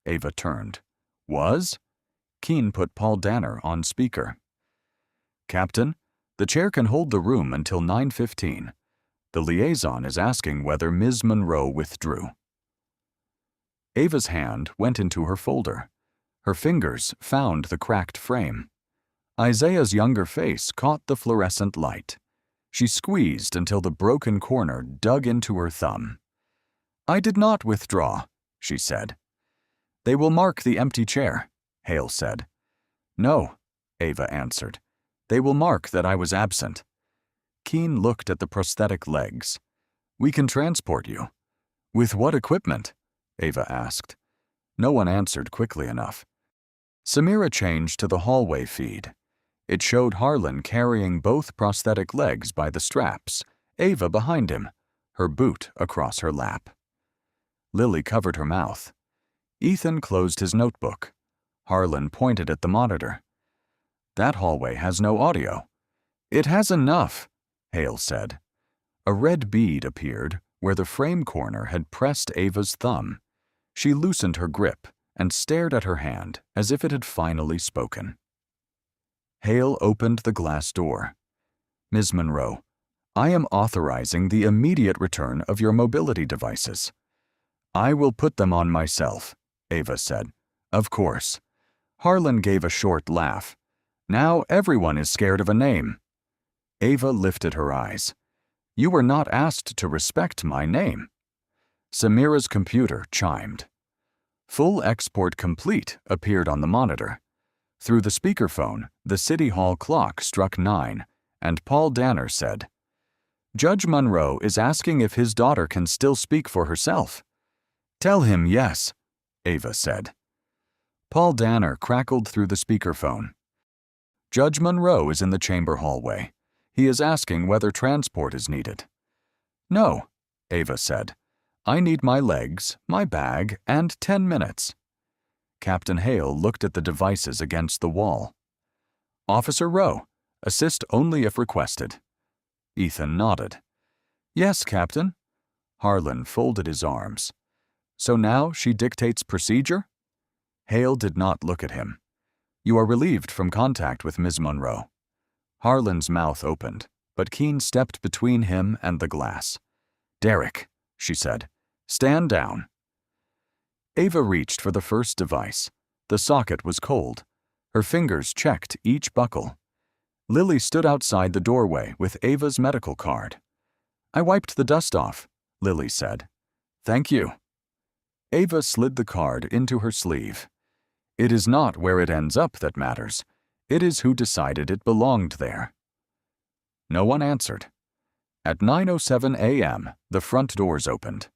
Ava turned. "Was?" Keene put Paul Danner on speaker. "Captain, the chair can hold the room until 9:15. The liaison is asking whether Ms. Monroe withdrew." Ava's hand went into her folder. Her fingers found the cracked frame. Isaiah's younger face caught the fluorescent light. She squeezed until the broken corner dug into her thumb. "I did not withdraw," she said. "They will mark the empty chair," Hale said. "No," Ava answered. "They will mark that I was absent." Keene looked at the prosthetic legs. "We can transport you." "With what equipment?" Ava asked. No one answered quickly enough. Samira changed to the hallway feed. It showed Harlan carrying both prosthetic legs by the straps, Ava behind him, her boot across her lap. Lily covered her mouth. Ethan closed his notebook. Harlan pointed at the monitor. "That hallway has no audio." "It has enough," Hale said. A red bead appeared where the frame corner had pressed Ava's thumb. She loosened her grip and stared at her hand as if it had finally spoken. Hale opened the glass door. "Ms. Monroe, I am authorizing the immediate return of your mobility devices." "I will put them on myself," Ava said. "Of course." Harlan gave a short laugh. "Now everyone is scared of a name." Ava lifted her eyes. "You were not asked to respect my name." Samira's computer chimed. "Full export complete" appeared on the monitor. Through the speakerphone, the City Hall clock struck 9, and Paul Danner said, "Judge Monroe is asking if his daughter can still speak for herself." "Tell him yes," Ava said. Paul Danner crackled through the speakerphone. "Judge Monroe is in the chamber hallway. He is asking whether transport is needed." "No," Ava said. "I need my legs, my bag, and 10 minutes." Captain Hale looked at the devices against the wall. "Officer Rowe, assist only if requested." Ethan nodded. "Yes, Captain." Harlan folded his arms. "So now she dictates procedure?" Hale did not look at him. "You are relieved from contact with Ms. Monroe." Harlan's mouth opened, but Keene stepped between him and the glass. "Derek," she said, "stand down." Ava reached for the first device. The socket was cold. Her fingers checked each buckle. Lily stood outside the doorway with Ava's medical card. "I wiped the dust off," Lily said. "Thank you." Ava slid the card into her sleeve. "It is not where it ends up that matters. It is who decided it belonged there." No one answered. At 9:07 a.m., the front doors opened.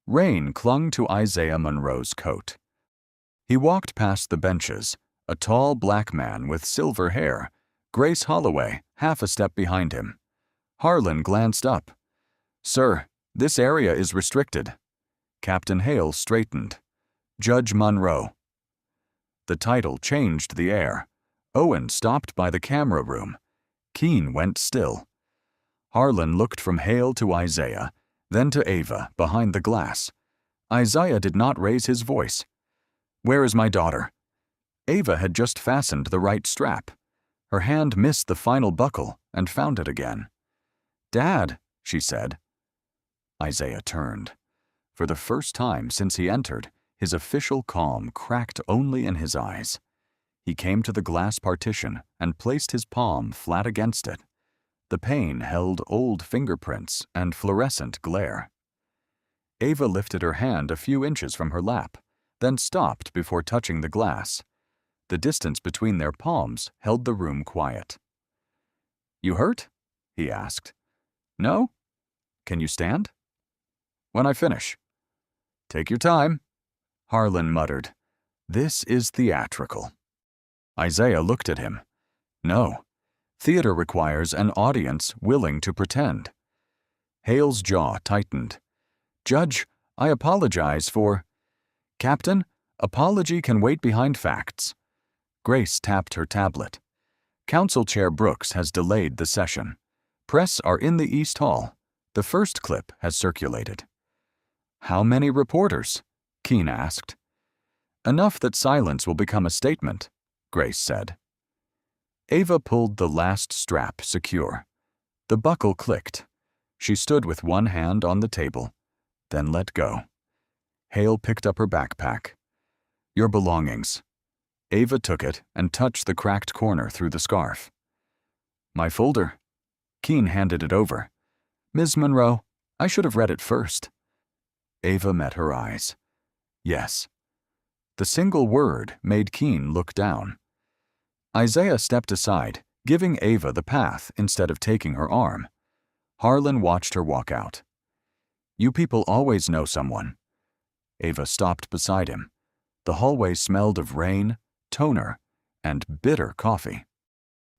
Rain clung to Ava Monroe's coat. He walked past the benches, a tall black man with silver hair, Grace Holloway, half a step behind him. Harlan glanced up. "Sir, this area is restricted." Captain Hale straightened. "Judge Monroe." The title changed the air. Owen stopped by the camera room. Keene went still. Harlan looked from Hale to Isaiah, then to Ava behind the glass. Isaiah did not raise his voice. "Where is my daughter?" Ava had just fastened the right strap. Her hand missed the final buckle and found it again. "Dad," she said. Isaiah turned. For the first time since he entered, his official calm cracked only in his eyes. He came to the glass partition and placed his palm flat against it. The pane held old fingerprints and fluorescent glare. Ava lifted her hand a few inches from her lap, then stopped before touching the glass. The distance between their palms held the room quiet. "You hurt?" he asked. "No? Can you stand?" "When I finish." "Take your time." Harlan muttered. "This is theatrical." Isaiah looked at him. "No. Theater requires an audience willing to pretend." Hale's jaw tightened. "Judge, I apologize for—" "Captain, apology can wait behind facts." Grace tapped her tablet. "Council Chair Brooks has delayed the session. Press are in the East Hall. The first clip has circulated." "How many reporters?" Keene asked. "Enough that silence will become a statement," Grace said. Ava pulled the last strap secure. The buckle clicked. She stood with one hand on the table, then let go. Hale picked up her backpack. "Your belongings." Ava took it and touched the cracked corner through the scarf. "My folder." Keene handed it over. "Ms. Monroe, I should have read it first." Ava met her eyes. "Yes." The single word made Keene look down. Isaiah stepped aside, giving Ava the path instead of taking her arm. Harlan watched her walk out. "You people always know someone." Ava stopped beside him. The hallway smelled of rain, toner, and bitter coffee.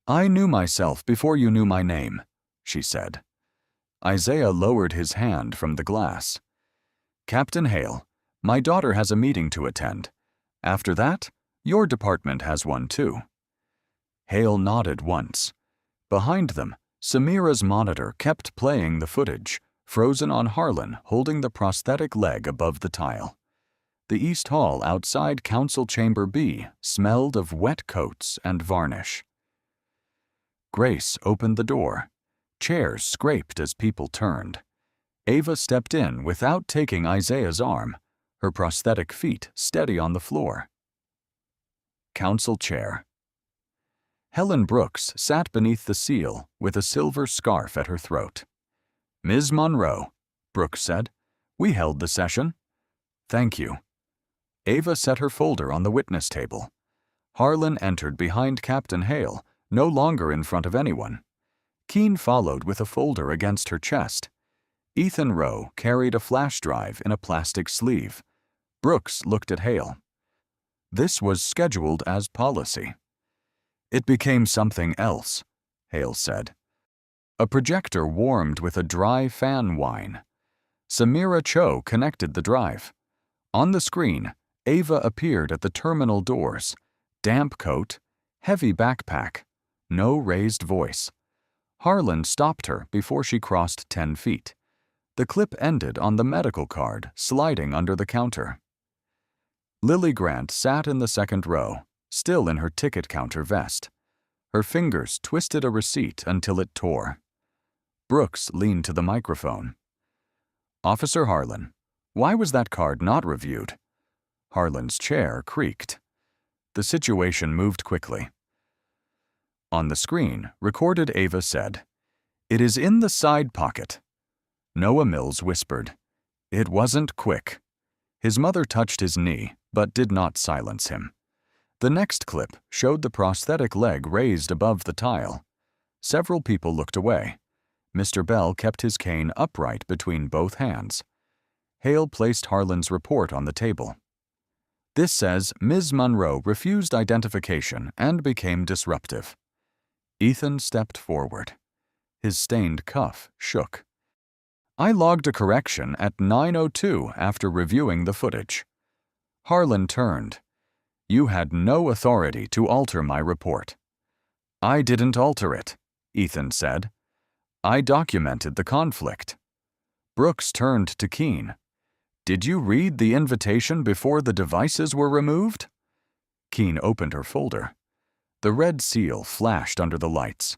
"I knew myself before you knew my name," she said. Isaiah lowered his hand from the glass. "Captain Hale, my daughter has a meeting to attend. After that, your department has one too." Hale nodded once. Behind them, Samira's monitor kept playing the footage, frozen on Harlan holding the prosthetic leg above the tile. The East Hall outside Council Chamber B smelled of wet coats and varnish. Grace opened the door. Chairs scraped as people turned. Ava stepped in without taking Isaiah's arm, her prosthetic feet steady on the floor. Council chair. Helen Brooks sat beneath the seal with a silver scarf at her throat. "Ms. Monroe," Brooks said, "we held the session." "Thank you." Ava set her folder on the witness table. Harlan entered behind Captain Hale, no longer in front of anyone. Keene followed with a folder against her chest. Ethan Rowe carried a flash drive in a plastic sleeve. Brooks looked at Hale. This was scheduled as policy. "It became something else," Hale said. A projector warmed with a dry fan whine. Samira Cho connected the drive. On the screen, Ava appeared at the terminal doors. Damp coat, heavy backpack, no raised voice. Harlan stopped her before she crossed 10 feet. The clip ended on the medical card sliding under the counter. Lily Grant sat in the second row, still in her ticket counter vest. Her fingers twisted a receipt until it tore. Brooks leaned to the microphone. "Officer Harlan, why was that card not reviewed?" Harlan's chair creaked. The situation moved quickly. On the screen, recorded Ava said, "It is in the side pocket." Noah Mills whispered, "It wasn't quick." His mother touched his knee, but did not silence him. The next clip showed the prosthetic leg raised above the tile. Several people looked away. Mr. Bell kept his cane upright between both hands. Hale placed Harlan's report on the table. This says Ms. Monroe refused identification and became disruptive. Ethan stepped forward. His stained cuff shook. I logged a correction at 9:02 after reviewing the footage. Harlan turned. You had no authority to alter my report. I didn't alter it, Ethan said. I documented the conflict. Brooks turned to Keene. Did you read the invitation before the devices were removed? Keene opened her folder. The red seal flashed under the lights.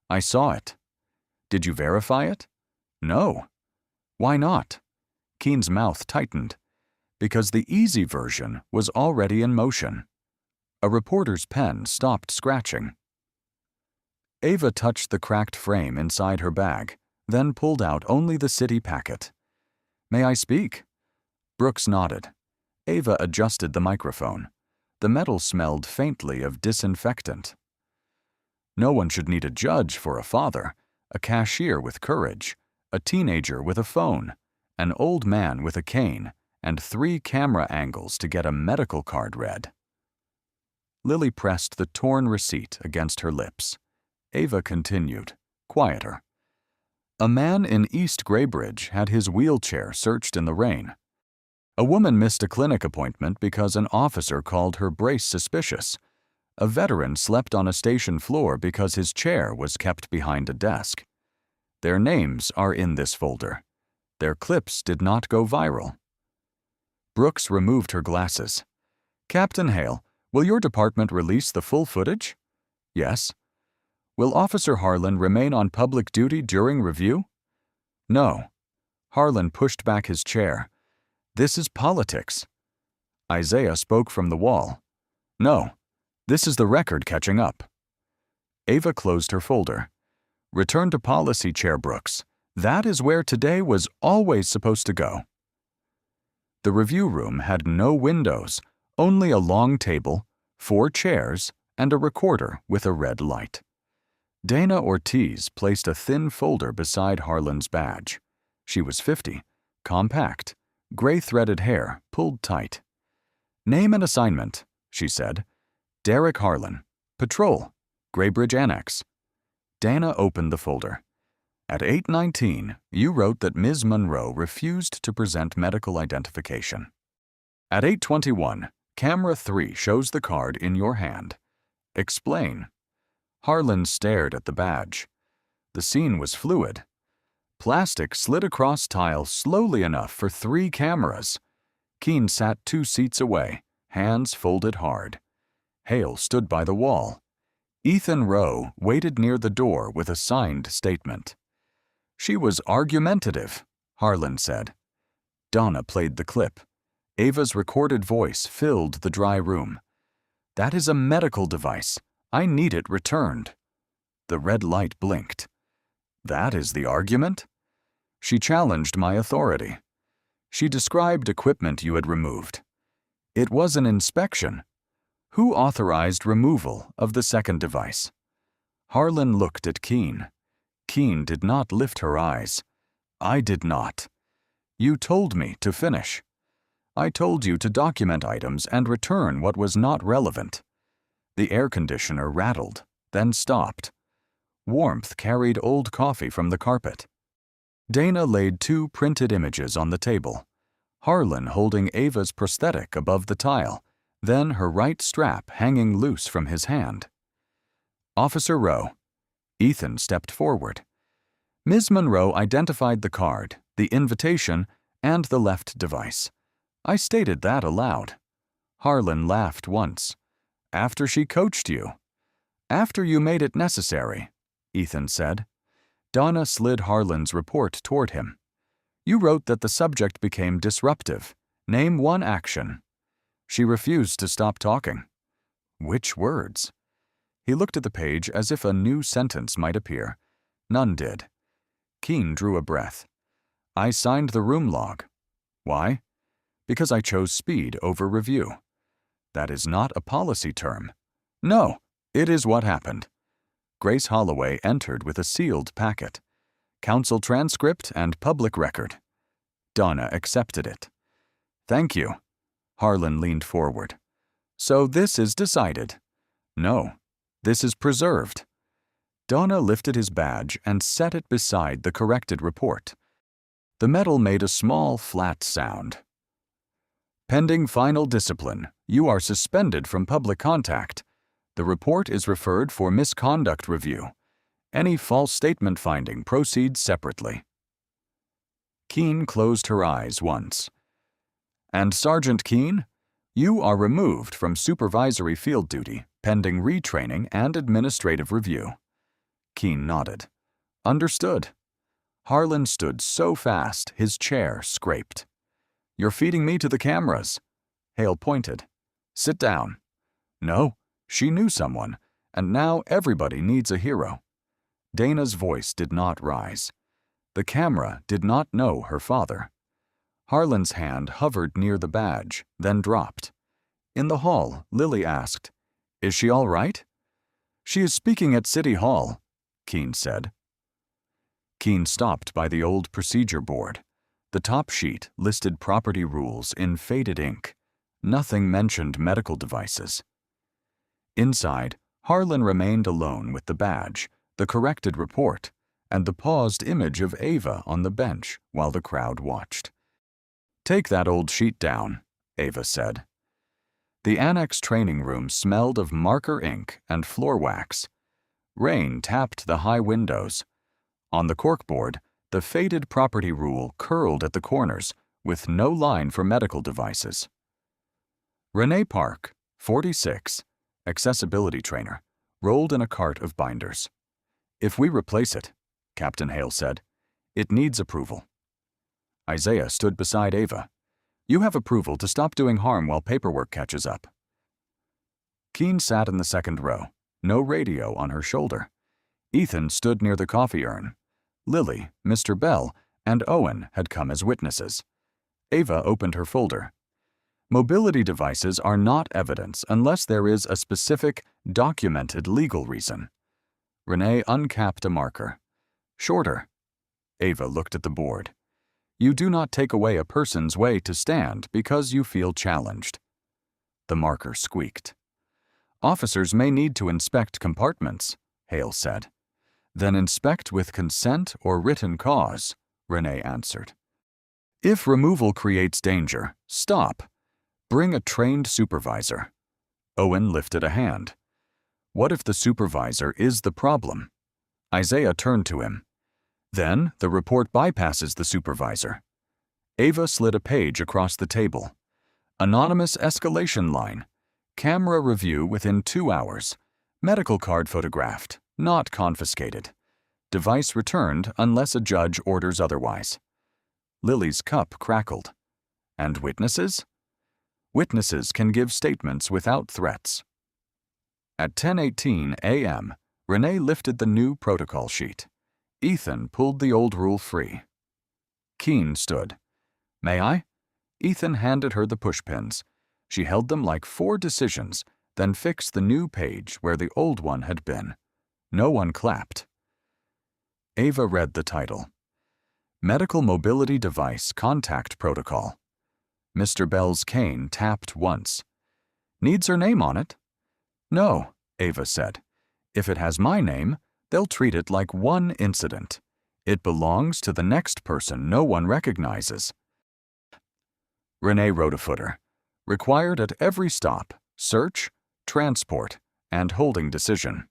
I saw it. Did you verify it? No. Why not? Keene's mouth tightened. Because the easy version was already in motion. A reporter's pen stopped scratching. Ava touched the cracked frame inside her bag, then pulled out only the city packet. May I speak? Brooks nodded. Ava adjusted the microphone. The metal smelled faintly of disinfectant. No one should need a judge for a father, a cashier with courage, a teenager with a phone, an old man with a cane, and 3 camera angles to get a medical card read. Lily pressed the torn receipt against her lips. Ava continued, quieter. A man in East Graybridge had his wheelchair searched in the rain. A woman missed a clinic appointment because an officer called her brace suspicious. A veteran slept on a station floor because his chair was kept behind a desk. Their names are in this folder. Their clips did not go viral. Brooks removed her glasses. Captain Hale, will your department release the full footage? Yes. Will Officer Harlan remain on public duty during review? No. Harlan pushed back his chair. This is politics. Isaiah spoke from the wall. No. This is the record catching up. Ava closed her folder. Return to policy, Chair Brooks. That is where today was always supposed to go. The review room had no windows, only a long table, 4 chairs, and a recorder with a red light. Dana Ortiz placed a thin folder beside Harlan's badge. She was 50, compact, gray-threaded hair pulled tight. Name and assignment, she said. Derek Harlan, Patrol, Graybridge Annex. Dana opened the folder. At 8:19, you wrote that Ms. Monroe refused to present medical identification. At 8:21, camera 3 shows the card in your hand. Explain. Harlan stared at the badge. The scene was fluid. Plastic slid across tile slowly enough for 3 cameras. Keene sat 2 seats away, hands folded hard. Hale stood by the wall. Ethan Rowe waited near the door with a signed statement. She was argumentative, Harlan said. Donna played the clip. Ava's recorded voice filled the dry room. That is a medical device. I need it returned. The red light blinked. That is the argument? She challenged my authority. She described equipment you had removed. It was an inspection. Who authorized removal of the second device? Harlan looked at Keene. Keene did not lift her eyes. I did not. You told me to finish. I told you to document items and return what was not relevant. The air conditioner rattled, then stopped. Warmth carried old coffee from the carpet. Dana laid 2 printed images on the table. Harlan holding Ava's prosthetic above the tile, then her right strap hanging loose from his hand. Officer Rowe. Ethan stepped forward. Ms. Monroe identified the card, the invitation, and the left device. I stated that aloud. Harlan laughed once. After she coached you. After you made it necessary, Ethan said. Donna slid Harlan's report toward him. You wrote that the subject became disruptive. Name 1 action. She refused to stop talking. Which words? He looked at the page as if a new sentence might appear. None did. Keene drew a breath. I signed the room log. Why? Because I chose speed over review. That is not a policy term. No, it is what happened. Grace Holloway entered with a sealed packet. Counsel transcript and public record. Donna accepted it. Thank you. Harlan leaned forward. So this is decided. No, this is preserved. Donna lifted his badge and set it beside the corrected report. The metal made a small, flat sound. Pending final discipline, you are suspended from public contact. The report is referred for misconduct review. Any false statement finding proceeds separately. Keene closed her eyes once. And Sergeant Keene, you are removed from supervisory field duty, pending retraining and administrative review. Keene nodded. Understood. Harlan stood so fast his chair scraped. You're feeding me to the cameras. Hale pointed. Sit down. No, she knew someone, and now everybody needs a hero. Dana's voice did not rise. The camera did not know her father. Harlan's hand hovered near the badge, then dropped. In the hall, Lily asked, Is she all right? She is speaking at City Hall, Keene said. Keene stopped by the old procedure board. The top sheet listed property rules in faded ink. Nothing mentioned medical devices. Inside, Harlan remained alone with the badge, the corrected report, and the paused image of Ava on the bench while the crowd watched. Take that old sheet down, Ava said. The annex training room smelled of marker ink and floor wax. Rain tapped the high windows. On the corkboard, the faded property rule curled at the corners, with no line for medical devices. Renee Park, 46, accessibility trainer, rolled in a cart of binders. If we replace it, Captain Hale said, it needs approval. Isaiah stood beside Ava. You have approval to stop doing harm while paperwork catches up. Keene sat in the second row, no radio on her shoulder. Ethan stood near the coffee urn. Lily, Mr. Bell, and Owen had come as witnesses. Ava opened her folder. Mobility devices are not evidence unless there is a specific, documented legal reason. Renee uncapped a marker. Shorter. Ava looked at the board. You do not take away a person's way to stand because you feel challenged. The marker squeaked. Officers may need to inspect compartments, Hale said. Then inspect with consent or written cause, Renee answered. If removal creates danger, stop. Bring a trained supervisor. Owen lifted a hand. What if the supervisor is the problem? Isaiah turned to him. Then the report bypasses the supervisor. Ava slid a page across the table. Anonymous escalation line. Camera review within 2 hours. Medical card photographed, not confiscated. Device returned unless a judge orders otherwise. Lily's cup crackled. And witnesses? Witnesses can give statements without threats. At 10:18 a.m., Renee lifted the new protocol sheet. Ethan pulled the old rule free. Keene stood. May I? Ethan handed her the pushpins. She held them like 4 decisions, then fixed the new page where the old one had been. No one clapped. Ava read the title. Medical Mobility Device Contact Protocol. Mr. Bell's cane tapped once. Needs her name on it? No, Ava said. If it has my name, they'll treat it like one incident. It belongs to the next person no one recognizes. Renee wrote a footer. Required at every stop, search, transport, and holding decision.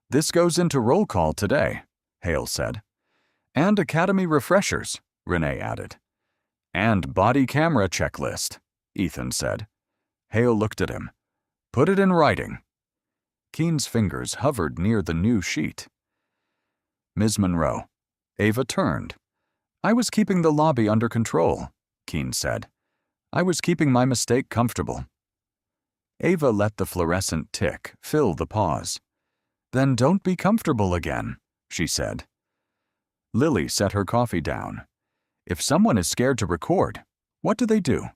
This goes into roll call today, Hale said. And academy refreshers, Renee added. And body camera checklist, Ethan said. Hale looked at him. Put it in writing. Keene's fingers hovered near the new sheet. Ms. Monroe. Ava turned. I was keeping the lobby under control, Keene said. I was keeping my mistake comfortable. Ava let the fluorescent tick fill the pause. Then don't be comfortable again, she said. Lily set her coffee down. If someone is scared to record, what do?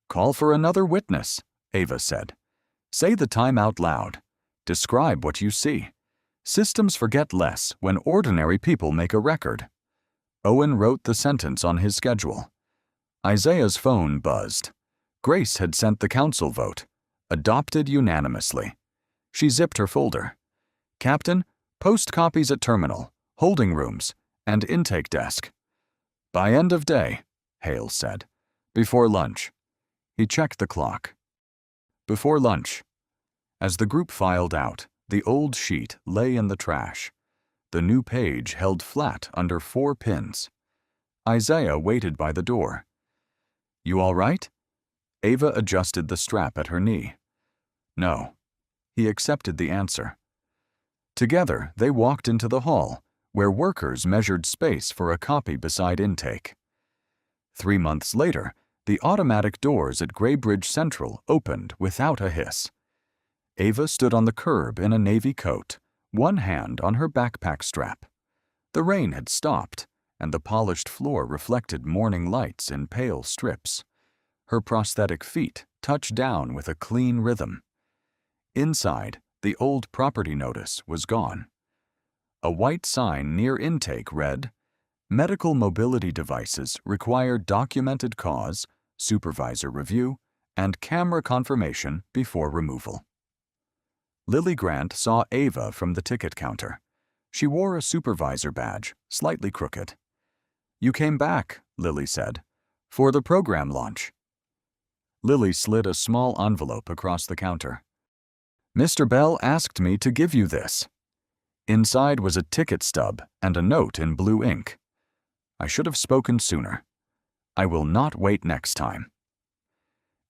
Call for another witness, Ava said. Say the time out loud. Describe what you see. Systems forget less when ordinary people make a record. Owen wrote the sentence on his schedule. Isaiah's phone buzzed. Grace had sent the council vote. Adopted unanimously. She zipped her folder. Captain, post copies at terminal, holding rooms, and intake desk. By end of day, Hale said. Before lunch. He checked the clock. Before lunch. As the group filed out, the old sheet lay in the trash. The new page held flat under 4 pins. Isaiah waited by the door. You all right? Ava adjusted the strap at her knee. No. He accepted the answer. Together, they walked into the hall, where workers measured space for a copy beside intake. 3 months later, the automatic doors at Graybridge Central opened without a hiss. Ava stood on the curb in a navy coat, one hand on her backpack strap. The rain had stopped, and the polished floor reflected morning lights in pale strips. Her prosthetic feet touched down with a clean rhythm. Inside, the old property notice was gone. A white sign near intake read, "Medical mobility devices require documented cause, supervisor review, and camera confirmation before removal." Lily Grant saw Ava from the ticket counter. She wore a supervisor badge, slightly crooked. "You came back," Lily said, "for the program launch." Lily slid a small envelope across the counter. "Mr. Bell asked me to give you this." Inside was a ticket stub and a note in blue ink. "I should have spoken sooner. I will not wait next time."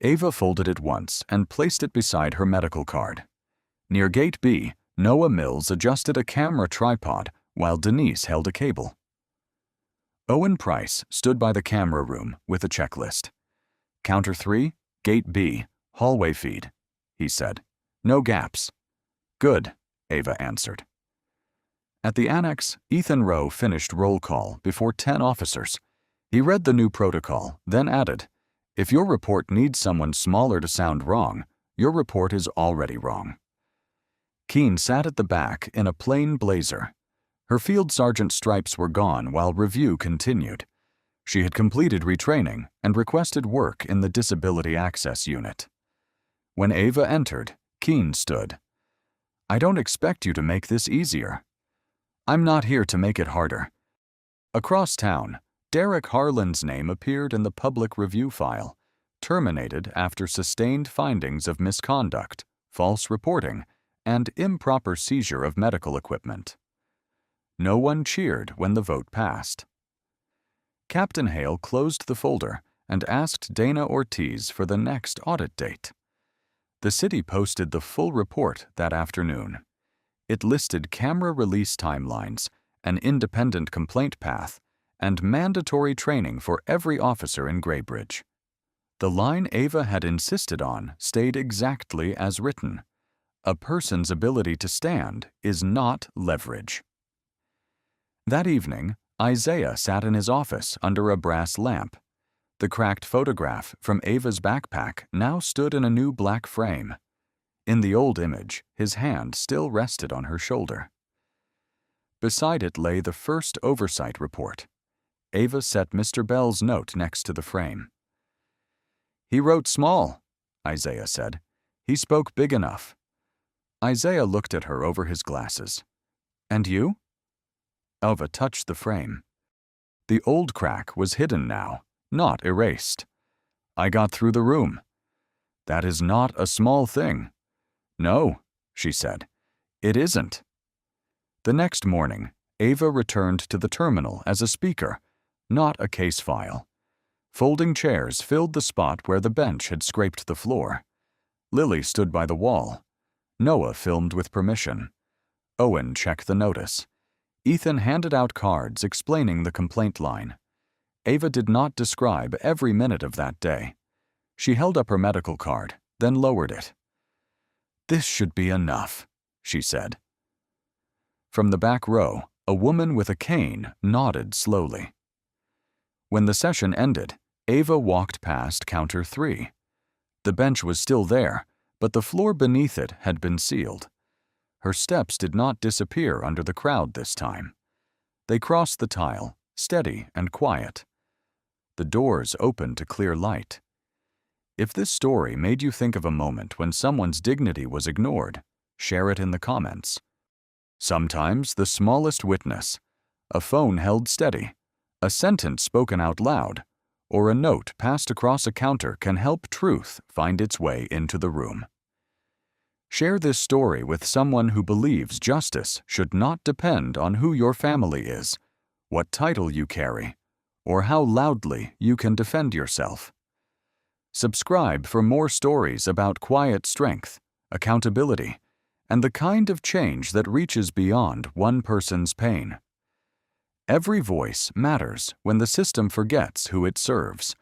Ava folded it once and placed it beside her medical card. Near Gate B, Noah Mills adjusted a camera tripod while Denise held a cable. Owen Price stood by the camera room with a checklist. "Counter 3, Gate B, hallway feed," he said. "No gaps." "Good," Ava answered. At the annex, Ethan Rowe finished roll call before 10 officers. He read the new protocol, then added, "If your report needs someone smaller to sound wrong, your report is already wrong." Keene sat at the back in a plain blazer. Her field sergeant stripes were gone while review continued. She had completed retraining and requested work in the Disability Access Unit. When Ava entered, Keene stood. "I don't expect you to make this easier." "I'm not here to make it harder." Across town, Derek Harlan's name appeared in the public review file, terminated after sustained findings of misconduct, false reporting, and improper seizure of medical equipment. No one cheered when the vote passed. Captain Hale closed the folder and asked Dana Ortiz for the next audit date. The city posted the full report that afternoon. It listed camera release timelines, an independent complaint path, and mandatory training for every officer in Graybridge. The line Ava had insisted on stayed exactly as written. A person's ability to stand is not leverage. That evening, Isaiah sat in his office under a brass lamp. The cracked photograph from Ava's backpack now stood in a new black frame. In the old image, his hand still rested on her shoulder. Beside it lay the first oversight report. Ava set Mr. Bell's note next to the frame. "He wrote small," Isaiah said. "He spoke big enough." Isaiah looked at her over his glasses. "And you?" Ava touched the frame. The old crack was hidden now, not erased. "I got through the room." "That is not a small thing." "No," she said. "It isn't." The next morning, Ava returned to the terminal as a speaker, not a case file. Folding chairs filled the spot where the bench had scraped the floor. Lily stood by the wall. Noah filmed with permission. Owen checked the notice. Ethan handed out cards explaining the complaint line. Ava did not describe every minute of that day. She held up her medical card, then lowered it. "This should be enough," she said. From the back row, a woman with a cane nodded slowly. When the session ended, Ava walked past counter 3. The bench was still there, but the floor beneath it had been sealed. Her steps did not disappear under the crowd this time. They crossed the tile, steady and quiet. The doors opened to clear light. If this story made you think of a moment when someone's dignity was ignored, share it in the comments. Sometimes the smallest witness, a phone held steady, a sentence spoken out loud, or a note passed across a counter can help truth find its way into the room. Share this story with someone who believes justice should not depend on who your family is, what title you carry, or how loudly you can defend yourself. Subscribe for more stories about quiet strength, accountability, and the kind of change that reaches beyond one person's pain. Every voice matters when the system forgets who it serves.